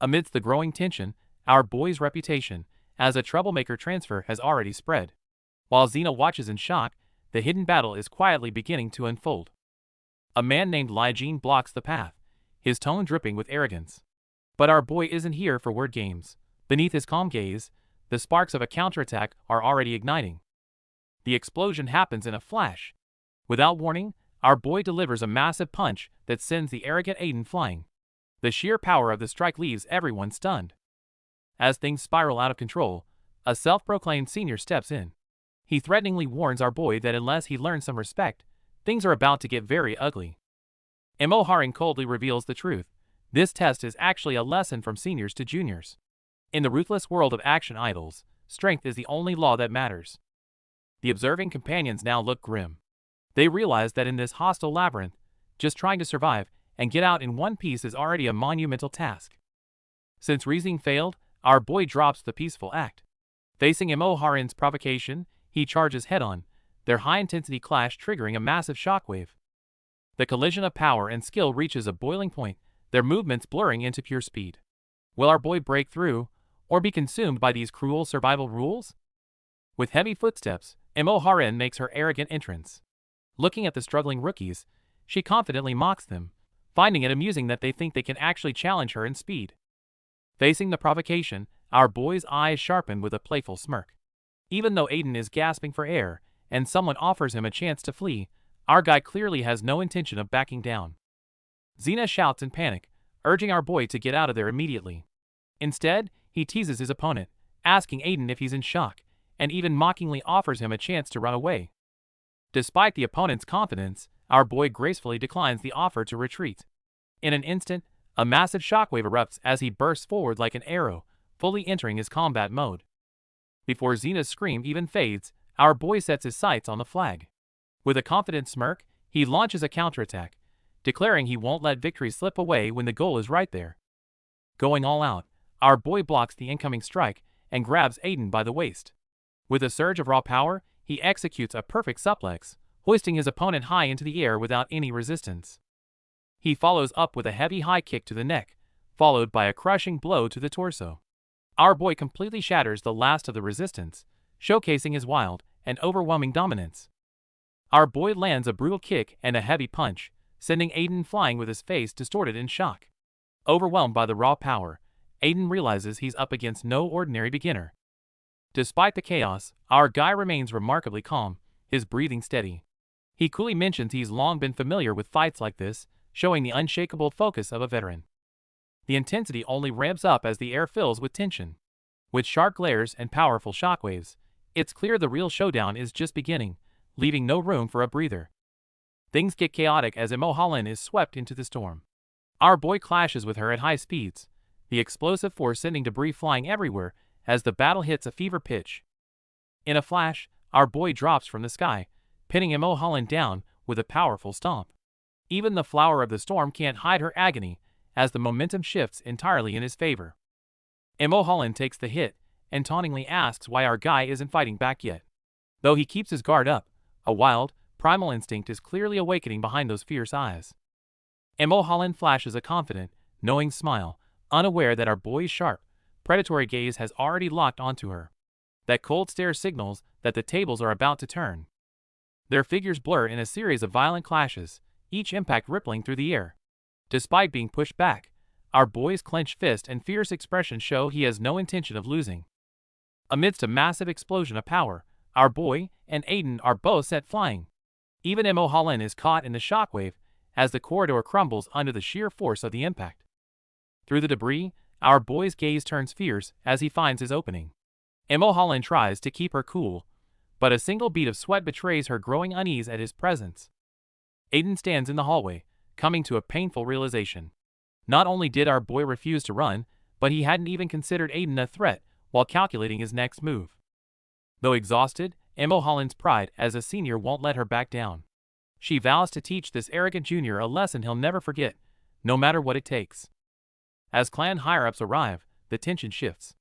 Amidst the growing tension, our boy's reputation as a troublemaker transfer has already spread. While Xena watches in shock, the hidden battle is quietly beginning to unfold. A man named Li Jin blocks the path, his tone dripping with arrogance. But our boy isn't here for word games. Beneath his calm gaze, the sparks of a counterattack are already igniting. The explosion happens in a flash. Without warning, our boy delivers a massive punch that sends the arrogant Aiden flying. The sheer power of the strike leaves everyone stunned. As things spiral out of control, a self-proclaimed senior steps in. He threateningly warns our boy that unless he learns some respect, things are about to get very ugly. Harin coldly reveals the truth. This test is actually a lesson from seniors to juniors. In the ruthless world of action idols, strength is the only law that matters. The observing companions now look grim. They realize that in this hostile labyrinth, just trying to survive and get out in one piece is already a monumental task. Since reasoning failed, our boy drops the peaceful act. Facing Harin's provocation, he charges head-on, their high-intensity clash triggering a massive shockwave. The collision of power and skill reaches a boiling point, their movements blurring into pure speed. Will our boy break through, or be consumed by these cruel survival rules? With heavy footsteps, Harin makes her arrogant entrance. Looking at the struggling rookies, she confidently mocks them, finding it amusing that they think they can actually challenge her in speed. Facing the provocation, our boy's eyes sharpen with a playful smirk. Even though Aiden is gasping for air, and someone offers him a chance to flee, our guy clearly has no intention of backing down. Xena shouts in panic, urging our boy to get out of there immediately. Instead, he teases his opponent, asking Aiden if he's in shock, and even mockingly offers him a chance to run away. Despite the opponent's confidence, our boy gracefully declines the offer to retreat. In an instant, a massive shockwave erupts as he bursts forward like an arrow, fully entering his combat mode. Before Xena's scream even fades, our boy sets his sights on the flag. With a confident smirk, he launches a counterattack, declaring he won't let victory slip away when the goal is right there. Going all out, our boy blocks the incoming strike and grabs Aiden by the waist. With a surge of raw power, he executes a perfect suplex, hoisting his opponent high into the air without any resistance. He follows up with a heavy high kick to the neck, followed by a crushing blow to the torso. Our boy completely shatters the last of the resistance, showcasing his wild and overwhelming dominance. Our boy lands a brutal kick and a heavy punch, sending Aiden flying with his face distorted in shock. Overwhelmed by the raw power, Aiden realizes he's up against no ordinary beginner. Despite the chaos, our guy remains remarkably calm, his breathing steady. He coolly mentions he's long been familiar with fights like this, showing the unshakable focus of a veteran. The intensity only ramps up as the air fills with tension. With sharp glares and powerful shockwaves, it's clear the real showdown is just beginning, leaving no room for a breather. Things get chaotic as Harin is swept into the storm. Our boy clashes with her at high speeds, the explosive force sending debris flying everywhere as the battle hits a fever pitch. In a flash, our boy drops from the sky, pinning Harin down with a powerful stomp. Even the flower of the storm can't hide her agony as the momentum shifts entirely in his favor. Harin takes the hit and tauntingly asks why our guy isn't fighting back yet. Though he keeps his guard up, a wild, primal instinct is clearly awakening behind those fierce eyes. Harin flashes a confident, knowing smile, unaware that our boy's sharp, predatory gaze has already locked onto her. That cold stare signals that the tables are about to turn. Their figures blur in a series of violent clashes, each impact rippling through the air. Despite being pushed back, our boy's clenched fist and fierce expression show he has no intention of losing. Amidst a massive explosion of power, our boy and Aiden are both set flying. Even Mulholland is caught in the shockwave as the corridor crumbles under the sheer force of the impact. Through the debris, our boy's gaze turns fierce as he finds his opening. Mulholland tries to keep her cool, but a single bead of sweat betrays her growing unease at his presence. Aiden stands in the hallway, coming to a painful realization. Not only did our boy refuse to run, but he hadn't even considered Aiden a threat while calculating his next move. Though exhausted, Mulholland's pride as a senior won't let her back down. She vows to teach this arrogant junior a lesson he'll never forget, no matter what it takes. As clan higher-ups arrive, the tension shifts.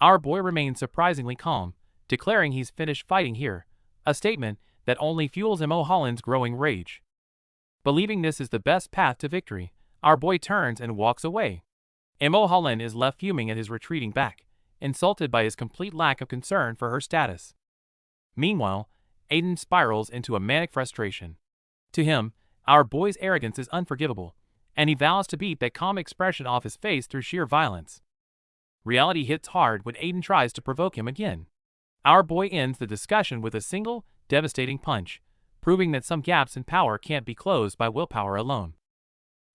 Our boy remains surprisingly calm, declaring he's finished fighting here, a statement that only fuels Mulholland's growing rage. Believing this is the best path to victory, our boy turns and walks away. Mulholland is left fuming at his retreating back, insulted by his complete lack of concern for her status. Meanwhile, Aiden spirals into a manic frustration. To him, our boy's arrogance is unforgivable, and he vows to beat that calm expression off his face through sheer violence. Reality hits hard when Aiden tries to provoke him again. Our boy ends the discussion with a single, devastating punch, proving that some gaps in power can't be closed by willpower alone.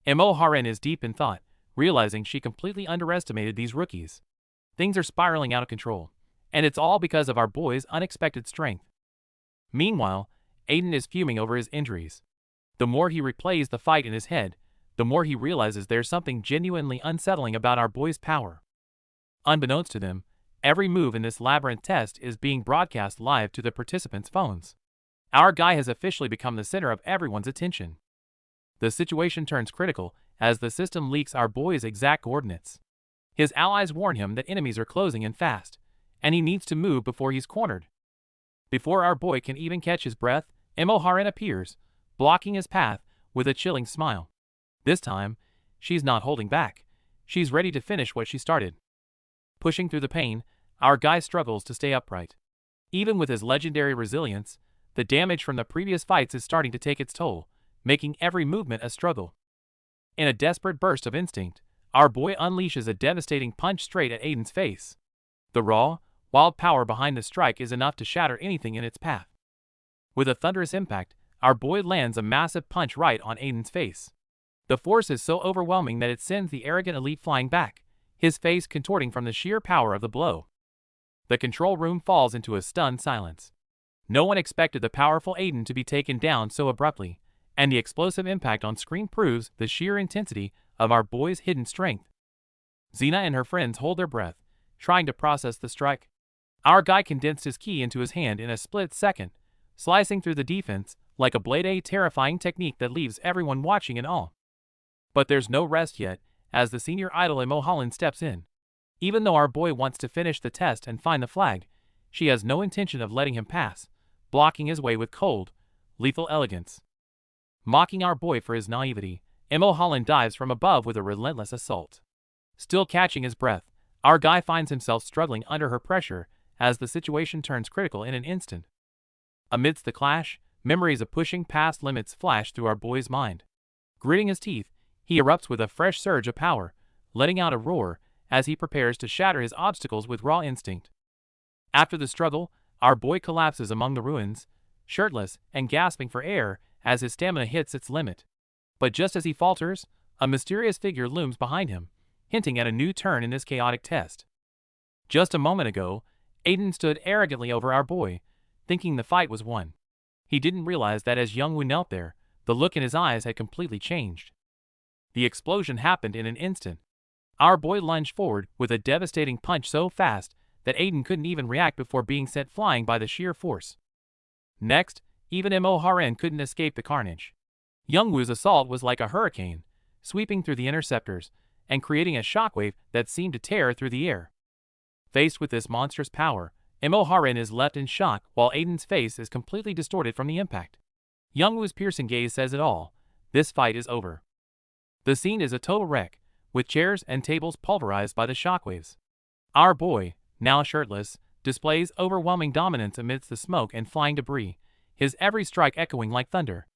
Mulholland is deep in thought, realizing she completely underestimated these rookies. Things are spiraling out of control, and it's all because of our boy's unexpected strength. Meanwhile, Aiden is fuming over his injuries. The more he replays the fight in his head, the more he realizes there's something genuinely unsettling about our boy's power. Unbeknownst to them, every move in this labyrinth test is being broadcast live to the participants' phones. Our guy has officially become the center of everyone's attention. The situation turns critical as the system leaks our boy's exact coordinates. His allies warn him that enemies are closing in fast, and he needs to move before he's cornered. Before our boy can even catch his breath, Mulholland appears, blocking his path with a chilling smile. This time, she's not holding back. She's ready to finish what she started. Pushing through the pain, our guy struggles to stay upright. Even with his legendary resilience, the damage from the previous fights is starting to take its toll, making every movement a struggle. In a desperate burst of instinct, our boy unleashes a devastating punch straight at Aiden's face. The raw, wild power behind the strike is enough to shatter anything in its path. With a thunderous impact, our boy lands a massive punch right on Aiden's face. The force is so overwhelming that it sends the arrogant elite flying back, his face contorting from the sheer power of the blow. The control room falls into a stunned silence. No one expected the powerful Aiden to be taken down so abruptly, and the explosive impact on screen proves the sheer intensity of our boy's hidden strength. Xena and her friends hold their breath, trying to process the strike. Our guy condensed his ki into his hand in a split second, slicing through the defense like a blade, a terrifying technique that leaves everyone watching in awe. But there's no rest yet, as the senior idol Mulholland steps in. Even though our boy wants to finish the test and find the flag, she has no intention of letting him pass, blocking his way with cold, lethal elegance. Mocking our boy for his naivety, Mulholland dives from above with a relentless assault. Still catching his breath, our guy finds himself struggling under her pressure as the situation turns critical in an instant. Amidst the clash, memories of pushing past limits flash through our boy's mind. Gritting his teeth, he erupts with a fresh surge of power, letting out a roar as he prepares to shatter his obstacles with raw instinct. After the struggle, our boy collapses among the ruins, shirtless and gasping for air as his stamina hits its limit. But just as he falters, a mysterious figure looms behind him, hinting at a new turn in this chaotic test. Just a moment ago, Aiden stood arrogantly over our boy, thinking the fight was won. He didn't realize that as Youngwoo knelt there, the look in his eyes had completely changed. The explosion happened in an instant. Our boy lunged forward with a devastating punch so fast that Aiden couldn't even react before being sent flying by the sheer force. Next, even Mulholland couldn't escape the carnage. Youngwoo's assault was like a hurricane, sweeping through the interceptors and creating a shockwave that seemed to tear through the air. Faced with this monstrous power, Mulholland is left in shock while Aiden's face is completely distorted from the impact. Youngwoo's piercing gaze says it all. This fight is over. The scene is a total wreck, with chairs and tables pulverized by the shockwaves. Our boy, now shirtless, displays overwhelming dominance amidst the smoke and flying debris, his every strike echoing like thunder.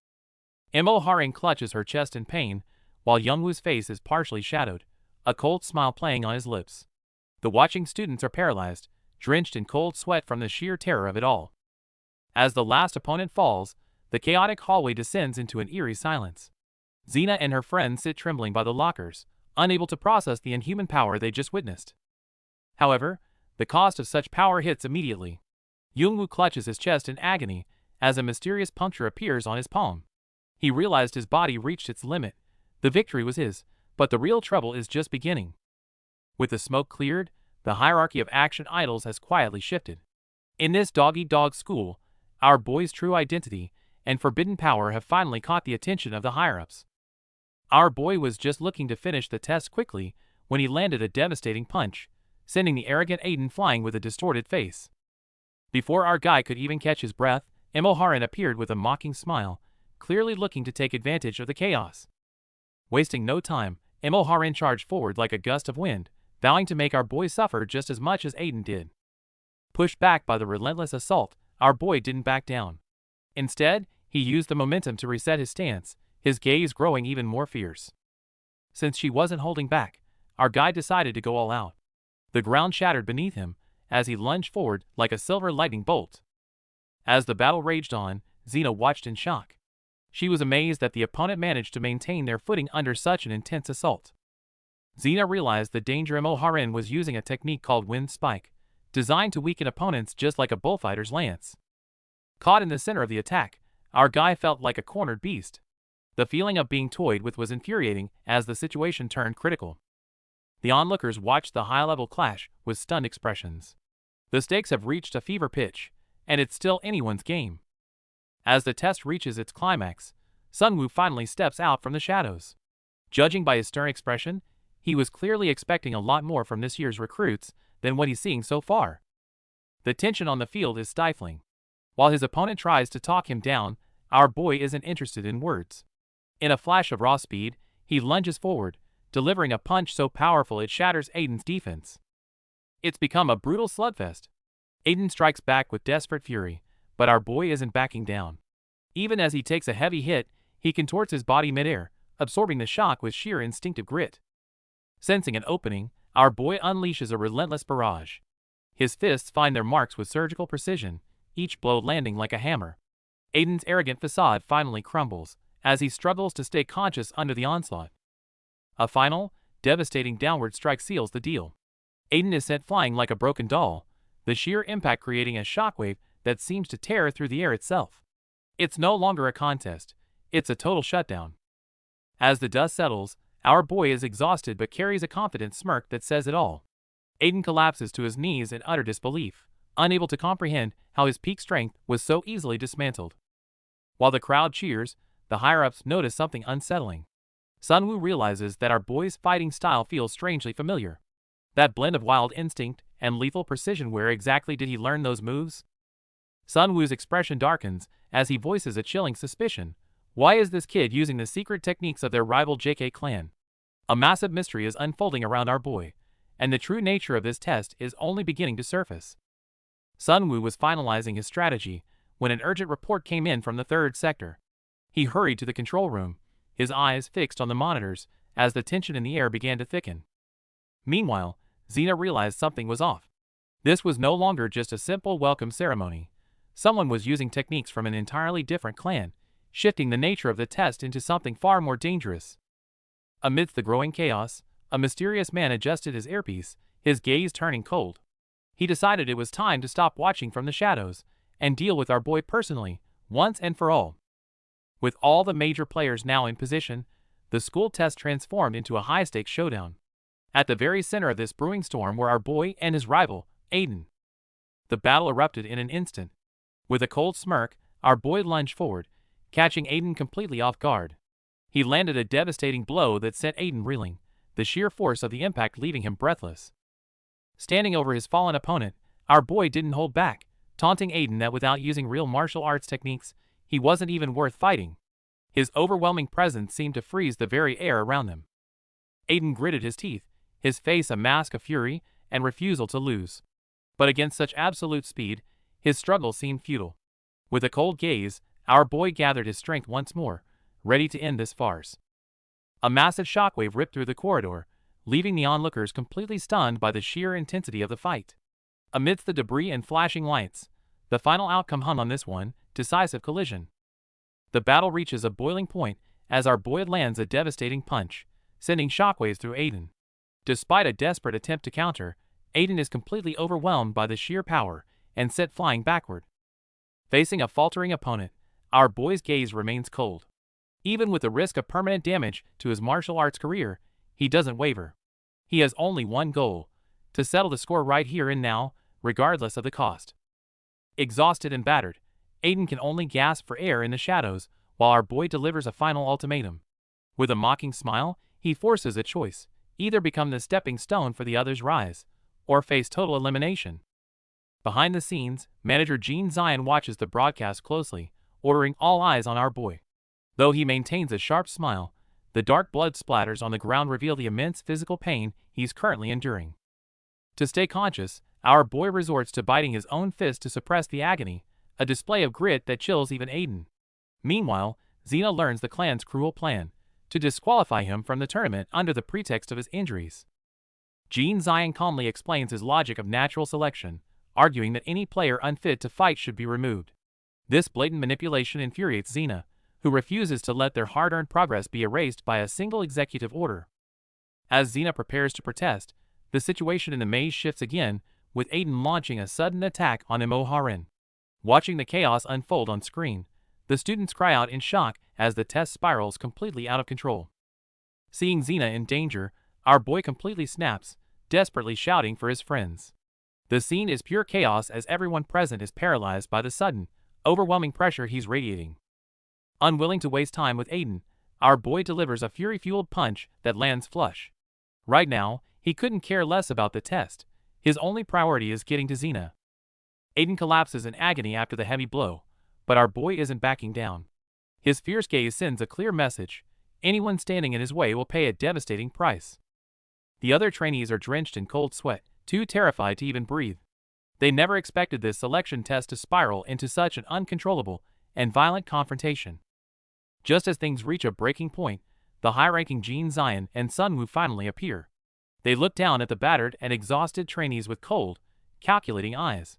Imo Harin clutches her chest in pain, while Youngwoo's face is partially shadowed, a cold smile playing on his lips. The watching students are paralyzed, drenched in cold sweat from the sheer terror of it all. As the last opponent falls, the chaotic hallway descends into an eerie silence. Xena and her friends sit trembling by the lockers, unable to process the inhuman power they just witnessed. However, the cost of such power hits immediately. Youngwoo clutches his chest in agony as a mysterious puncture appears on his palm. He realized his body reached its limit. The victory was his, but the real trouble is just beginning. With the smoke cleared, the hierarchy of action idols has quietly shifted. In this dog-eat-dog school, our boy's true identity and forbidden power have finally caught the attention of the higher-ups. Our boy was just looking to finish the test quickly when he landed a devastating punch, sending the arrogant Aiden flying with a distorted face. Before our guy could even catch his breath, Imo Harin appeared with a mocking smile, clearly looking to take advantage of the chaos. Wasting no time, Imo Harin charged forward like a gust of wind, vowing to make our boy suffer just as much as Aiden did. Pushed back by the relentless assault, our boy didn't back down. Instead, he used the momentum to reset his stance, his gaze growing even more fierce. Since she wasn't holding back, our guy decided to go all out. The ground shattered beneath him as he lunged forward like a silver lightning bolt. As the battle raged on, Xena watched in shock. She was amazed that the opponent managed to maintain their footing under such an intense assault. Xena realized the danger Imo Harin was using a technique called Wind Spike, designed to weaken opponents just like a bullfighter's lance. Caught in the center of the attack, our guy felt like a cornered beast. The feeling of being toyed with was infuriating as the situation turned critical. The onlookers watched the high-level clash with stunned expressions. The stakes have reached a fever pitch, and it's still anyone's game. As the test reaches its climax, Sunwoo finally steps out from the shadows. Judging by his stern expression, he was clearly expecting a lot more from this year's recruits than what he's seeing so far. The tension on the field is stifling. While his opponent tries to talk him down, our boy isn't interested in words. In a flash of raw speed, he lunges forward, delivering a punch so powerful it shatters Aiden's defense. It's become a brutal slugfest. Aiden strikes back with desperate fury, but our boy isn't backing down. Even as he takes a heavy hit, he contorts his body midair, absorbing the shock with sheer instinctive grit. Sensing an opening, our boy unleashes a relentless barrage. His fists find their marks with surgical precision, each blow landing like a hammer. Aiden's arrogant facade finally crumbles, as he struggles to stay conscious under the onslaught. A final, devastating downward strike seals the deal. Aiden is sent flying like a broken doll, the sheer impact creating a shockwave that seems to tear through the air itself. It's no longer a contest, it's a total shutdown. As the dust settles, our boy is exhausted but carries a confident smirk that says it all. Aiden collapses to his knees in utter disbelief, unable to comprehend how his peak strength was so easily dismantled. While the crowd cheers, the higher-ups notice something unsettling. Sunwoo realizes that our boy's fighting style feels strangely familiar. That blend of wild instinct and lethal precision, where exactly did he learn those moves? Sunwoo's expression darkens as he voices a chilling suspicion. Why is this kid using the secret techniques of their rival JK clan? A massive mystery is unfolding around our boy, and the true nature of this test is only beginning to surface. Sunwoo was finalizing his strategy when an urgent report came in from the 3rd sector. He hurried to the control room, his eyes fixed on the monitors as the tension in the air began to thicken. Meanwhile, Xena realized something was off. This was no longer just a simple welcome ceremony. Someone was using techniques from an entirely different clan, shifting the nature of the test into something far more dangerous. Amidst the growing chaos, a mysterious man adjusted his earpiece, his gaze turning cold. He decided it was time to stop watching from the shadows and deal with our boy personally, once and for all. With all the major players now in position, the school test transformed into a high-stakes showdown. At the very center of this brewing storm were our boy and his rival, Aiden. The battle erupted in an instant. With a cold smirk, our boy lunged forward, catching Aiden completely off guard. He landed a devastating blow that sent Aiden reeling, the sheer force of the impact leaving him breathless. Standing over his fallen opponent, our boy didn't hold back, taunting Aiden that without using real martial arts techniques, he wasn't even worth fighting. His overwhelming presence seemed to freeze the very air around them. Aiden gritted his teeth, his face a mask of fury and refusal to lose. But against such absolute speed, his struggle seemed futile. With a cold gaze, our boy gathered his strength once more, ready to end this farce. A massive shockwave ripped through the corridor, leaving the onlookers completely stunned by the sheer intensity of the fight. Amidst the debris and flashing lights, the final outcome hung on this one decisive collision. The battle reaches a boiling point as our boy lands a devastating punch, sending shockwaves through Aiden. Despite a desperate attempt to counter, Aiden is completely overwhelmed by the sheer power and sent flying backward. Facing a faltering opponent, our boy's gaze remains cold. Even with the risk of permanent damage to his martial arts career, he doesn't waver. He has only one goal: to settle the score right here and now, regardless of the cost. Exhausted and battered, Aiden can only gasp for air in the shadows while our boy delivers a final ultimatum. With a mocking smile, he forces a choice: either become the stepping stone for the other's rise, or face total elimination. Behind the scenes, manager Gene Zion watches the broadcast closely, ordering all eyes on our boy. Though he maintains a sharp smile, the dark blood splatters on the ground reveal the immense physical pain he's currently enduring. To stay conscious, our boy resorts to biting his own fist to suppress the agony, a display of grit that chills even Aiden. Meanwhile, Xena learns the clan's cruel plan to disqualify him from the tournament under the pretext of his injuries. Gene Zion calmly explains his logic of natural selection, arguing that any player unfit to fight should be removed. This blatant manipulation infuriates Xena, who refuses to let their hard-earned progress be erased by a single executive order. As Xena prepares to protest, the situation in the maze shifts again, with Aiden launching a sudden attack on Imoharin. Watching the chaos unfold on screen, the students cry out in shock as the test spirals completely out of control. Seeing Xena in danger, our boy completely snaps, desperately shouting for his friends. The scene is pure chaos as everyone present is paralyzed by the sudden, overwhelming pressure he's radiating. Unwilling to waste time with Aiden, our boy delivers a fury-fueled punch that lands flush. Right now, he couldn't care less about the test. His only priority is getting to Xena. Aiden collapses in agony after the heavy blow, but our boy isn't backing down. His fierce gaze sends a clear message: anyone standing in his way will pay a devastating price. The other trainees are drenched in cold sweat, too terrified to even breathe. They never expected this selection test to spiral into such an uncontrollable and violent confrontation. Just as things reach a breaking point, the high-ranking Gene Zion and Sunwoo finally appear. They look down at the battered and exhausted trainees with cold, calculating eyes.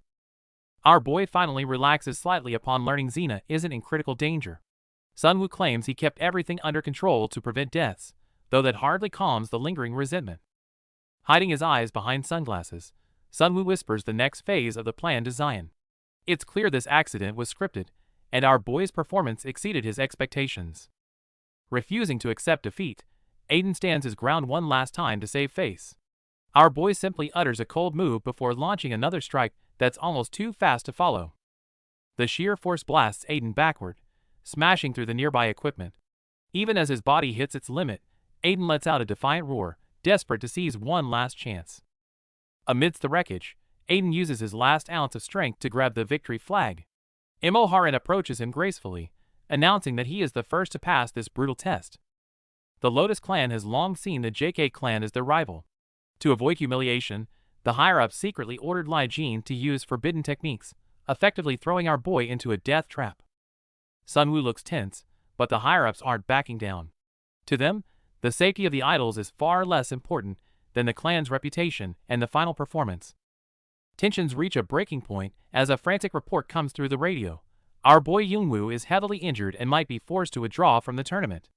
Our boy finally relaxes slightly upon learning Xena isn't in critical danger. Sunwoo claims he kept everything under control to prevent deaths, though that hardly calms the lingering resentment. Hiding his eyes behind sunglasses, Sunwoo whispers the next phase of the plan to Zion. It's clear this accident was scripted, and our boy's performance exceeded his expectations. Refusing to accept defeat, Aiden stands his ground one last time to save face. Our boy simply utters a cold move before launching another strike that's almost too fast to follow. The sheer force blasts Aiden backward, smashing through the nearby equipment. Even as his body hits its limit, Aiden lets out a defiant roar, desperate to seize one last chance. Amidst the wreckage, Aiden uses his last ounce of strength to grab the victory flag. Imoharin approaches him gracefully, announcing that he is the first to pass this brutal test. The Lotus clan has long seen the JK clan as their rival. To avoid humiliation, the higher-ups secretly ordered Lai Jin to use forbidden techniques, effectively throwing our boy into a death trap. Sunwoo looks tense, but the higher-ups aren't backing down. To them, the safety of the idols is far less important than the clan's reputation and the final performance. Tensions reach a breaking point as a frantic report comes through the radio. Our boy Youngwoo is heavily injured and might be forced to withdraw from the tournament.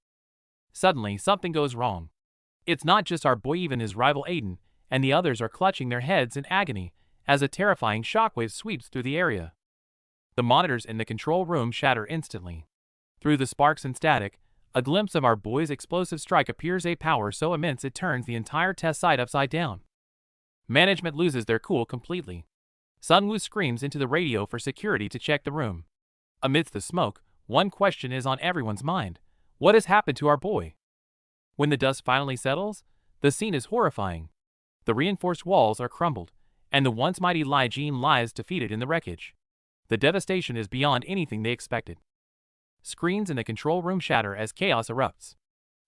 Suddenly, something goes wrong. It's not just our boy, even his rival Aiden and the others are clutching their heads in agony as a terrifying shockwave sweeps through the area. The monitors in the control room shatter instantly. Through the sparks and static, a glimpse of our boy's explosive strike appears, a power so immense it turns the entire test site upside down. Management loses their cool completely. Sunwoo screams into the radio for security to check the room. Amidst the smoke, one question is on everyone's mind: what has happened to our boy? When the dust finally settles, the scene is horrifying. The reinforced walls are crumbled, and the once mighty Lai Jin lies defeated in the wreckage. The devastation is beyond anything they expected. Screens in the control room shatter as chaos erupts.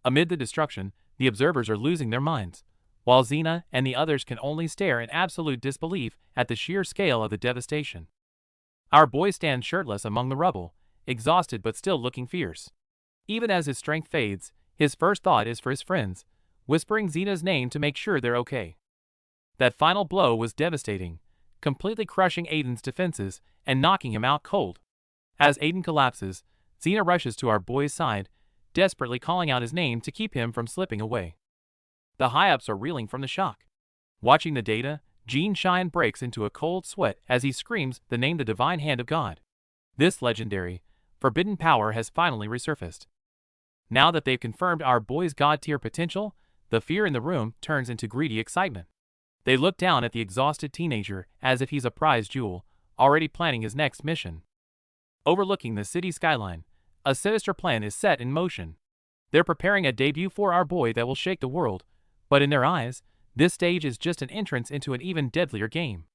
Amid the destruction, the observers are losing their minds, while Xena and the others can only stare in absolute disbelief at the sheer scale of the devastation. Our boy stands shirtless among the rubble, exhausted but still looking fierce. Even as his strength fades, his first thought is for his friends, whispering Xena's name to make sure they're okay. That final blow was devastating, completely crushing Aiden's defenses and knocking him out cold. As Aiden collapses, Xena rushes to our boy's side, desperately calling out his name to keep him from slipping away. The high-ups are reeling from the shock. Watching the data, Jean Shine breaks into a cold sweat as he screams the name the divine hand of God. This legendary, forbidden power has finally resurfaced. Now that they've confirmed our boy's god-tier potential, the fear in the room turns into greedy excitement. They look down at the exhausted teenager as if he's a prized jewel, already planning his next mission. Overlooking the city skyline, a sinister plan is set in motion. They're preparing a debut for our boy that will shake the world, but in their eyes, this stage is just an entrance into an even deadlier game.